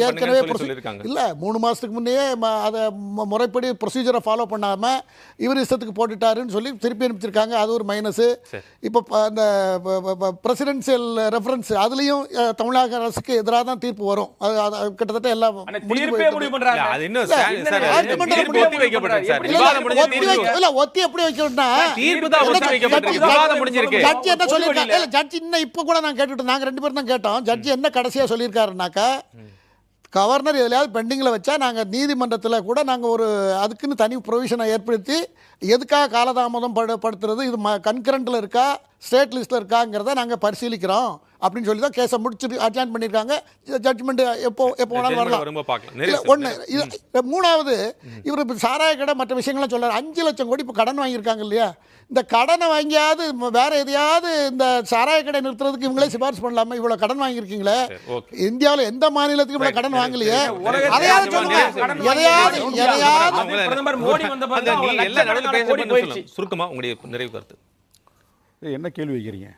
ஏற்கனவே இல்ல 3 மாசத்துக்கு முன்னே அதை முறைப்படி ப்ரொசீஜரை ஃபாலோ பண்ணாம இவர் இஷ்டத்துக்கு போட்டுட்டாருன்னு சொல்லி திருப்பி அனுப்பிச்சிருக்காங்க. அது ஒரு மைனஸ். இப்போ அந்த பிரசிடென்சியல் ரெஃபரன்ஸ் அதுலயும் தமிழக அரசுக்கு எதிராக தான் தீர்ப்பு வரும். அது கிட்டத்தட்ட எல்லாம் ஒத்தி எப்படி வைக்கணும்னா, ஜட்ஜி என்ன சொல்லியிருக்காங்க, ஜட்ஜி இன்னும் இப்ப கூட நான் கேட்டுட்டு நாங்க 2 பேரும் தான் கேட்டோம். ஜட்ஜி என்ன கடைசியா சொல்லியிருக்காருனாக்கா, கவர்னர் எதுலையாவது பெண்டிங்கில் வச்சா நாங்கள் நீதிமன்றத்தில் கூட நாங்கள் ஒரு அதுக்குன்னு தனி ப்ரொவிஷனை ஏற்படுத்தி எதுக்காக காலதாமதம் படுத்துறது, இது கன்கரண்ட்டில் இருக்கா ஸ்டேட் லிஸ்ட்டில் இருக்காங்கிறத நாங்கள் பரிசீலிக்கிறோம் அப்படின்னு சொல்லி தான் கேஸை முடிச்சுட்டு அட்ஜாயின் பண்ணியிருக்காங்க. ஜட்ஜ்மெண்ட் எப்போ வேணாலும் வரலாம். இல்லை ஒன்று இது. மூணாவது, இவர் இப்போ சாராய கடை மற்ற விஷயங்கள்லாம் சொல்றாரு. 5 லட்சம் கோடி இப்போ கடன் வாங்கியிருக்காங்க இல்லையா? இந்த கடனை வாங்கியாவது வேற எதையாவது இந்த சாராய கடை நிறுத்துறதுக்கு இவங்களே சிபாரிசு பண்ணலாமா? இவ்வளோ கடன் வாங்கியிருக்கீங்களே, இந்தியாவில் எந்த மாநிலத்துக்கு இவ்வளோ கடன் வாங்கலையே, அதையாவது சொல்லுங்க. எதையாவது பிரதமர் மோடி வந்த பிறகு சுருக்கமா உங்களுடைய நிறைவு கருத்து என்ன கேள்வி வைக்கிறீங்க?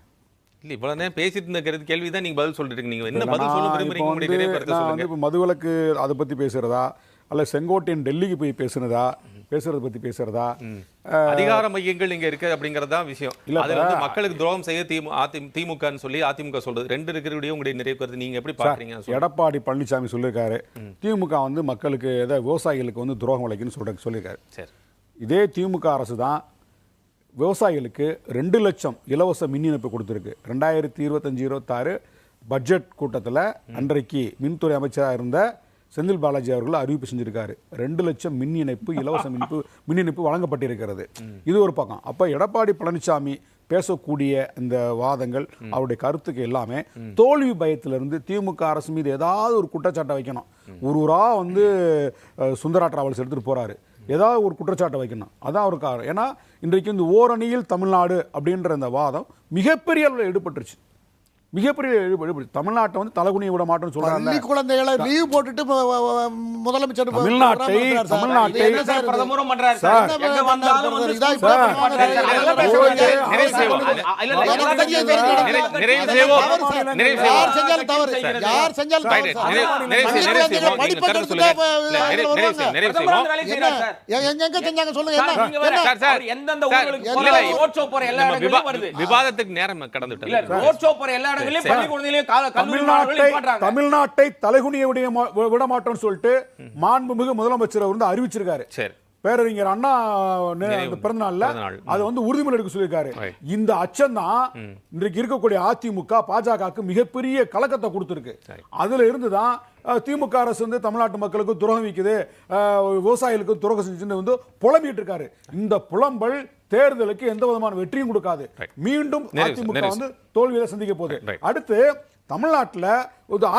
இல்ல இவ்வளவு நேரம் பேசிட்டு இருந்த கேள்விதான் நீங்க பதில் சொல்லிட்டு இருக்கீங்க. என்ன பதில் சொல்ல விரும்புறீங்க? உங்களுடைய நிறைவு கருத்து நான் சொல்லுங்க. இப்போ மதுவிலக்கு அதை பத்தி பேசுறதா, அல்ல செங்கோட்டையன் டெல்லிக்கு போய் பேசுறத பத்தி பேசுறதா? அதிகார மையங்கள் இங்க இருக்கு அப்படிங்கறதா விஷயம். அது வந்து மக்களுக்கு துரோகம் செய்ய திமுகன்னு சொல்லி அதிமுக சொல்றது. 2 இருக்கிற உங்களுடைய நிறைவு கருத்து நீங்க எப்படி பாக்குறீங்க? எடப்பாடி பழனிசாமி சொல்லியிருக்காரு, திமுக வந்து மக்களுக்கு விவசாயிகளுக்கு வந்து துரோகம் விளைக்குன்னு சொல்லியிருக்காரு. சரி, இதே திமுக அரசு தான் விவசாயிகளுக்கு 2 லட்சம் இலவச மின் இணைப்பு கொடுத்துருக்கு. 2025-26 பட்ஜெட் கூட்டத்தில் அன்றைக்கு மின்துறை அமைச்சராக இருந்த செந்தில் பாலாஜி அவர்கள் அறிவிப்பு செஞ்சிருக்காரு. 2 லட்சம் மின் இணைப்பு, இலவச மின் இணைப்பு வழங்கப்பட்டிருக்கிறது. இது ஒரு பக்கம். அப்போ எடப்பாடி பழனிசாமி பேசக்கூடிய இந்த வாதங்கள், அவருடைய கருத்துக்கு எல்லாமே தோல்வி பயத்திலிருந்து திமுக அரசு மீது ஏதாவது ஒரு குற்றச்சாட்டை வைக்கணும். ஊரா வந்து சுந்தரா டிராவல்ஸ் எடுத்துட்டு போறாரு, ஏதாவது ஒரு குற்றச்சாட்டை வைக்கணும். அதான் ஒரு காரணம். ஏன்னா இன்றைக்கு இந்த ஓரணியில் தமிழ்நாடு அப்படின்ற இந்த வாதம் மிகப்பெரிய அளவில் ஈடுபட்டுருச்சு. தமிழ்நாட்டை வந்து தலகுனிய விட மாட்டோம்னு சொல்றாங்க. குழந்தைகளை லீவ் போட்டுட்டு முதலமைச்சர் தமிழ்நாட்டை பிரதமரும் பண்றாரு. விவாதத்துக்கு நேரம் கடந்து தமிழ்நாட்டை தலைகுனிய விட மாட்டோம்னு சொல்லிட்டு மாண்புமிகு முதலமைச்சர் வந்து அறிவிச்சிருக்காரு. பேரறிஞர் அண்ணா பிறந்த நாள்ல அது வந்து உறுதிமொழி எடுக்க சொல்லியிருக்காரு. இந்த அச்சம் தான் இன்றைக்கு இருக்கக்கூடிய அதிமுக பாஜகவுக்கு மிகப்பெரிய கலக்கத்தை கொடுத்திருக்கு. அதுல இருந்துதான் திமுக அரசு வந்து தமிழ்நாட்டு மக்களுக்கு துரோகம் வைக்குது, விவசாயிகளுக்கு துரோகம் செஞ்சுன்னு வந்து புலம்பிட்டு இருக்காரு. இந்த புலம்பல் தேர்தலுக்கு எந்த விதமான வெற்றியும் கொடுக்காது. மீண்டும் அதிமுக வந்து தோல்வியை சந்திக்க போகுது. அடுத்து தமிழ்நாட்டில்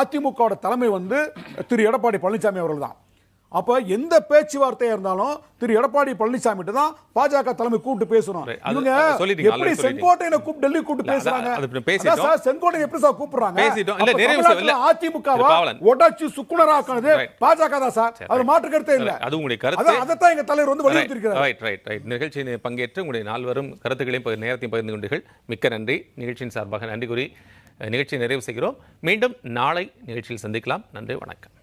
அதிமுக தலைமை வந்து திரு எடப்பாடி பழனிசாமி அவர்கள் தான். அப்ப எந்த பேச்சுவார்த்தையா இருந்தாலும் திரு எடப்பாடி பழனிசாமி தான் பாஜக தலைமை கூப்பிட்டு பேசணும். இவங்க எப்படி செங்கோட்டையனை கூப்பிட்டு டெல்லி கூப்பிட்டு பேசுறாங்க? செங்கோட்டை எப்படி சார் கூப்பிடுறாங்க? அதிமுகவா உடைச்சு சுக்குனராக்குனது பாஜக தான் சார். அது மாற்று கருத்தே இல்ல. அது உங்களுடைய கருத்து. அதைத்தான் எங்க தலைவர் வந்து வலியுறுத்திருக்கிறார். நிகழ்ச்சியில் பங்கேற்று உங்களுடைய 4 வரும் கருத்துக்களையும் நேரத்தையும் பகிர்ந்து கொண்டீர்கள். மிக்க நன்றி. நிகழ்ச்சியின் சார்பாக நன்றி கூறி நிகழ்ச்சியை நிறைவு செய்கிறோம். மீண்டும் நாளை நிகழ்ச்சியில் சந்திக்கலாம். நன்றி, வணக்கம்.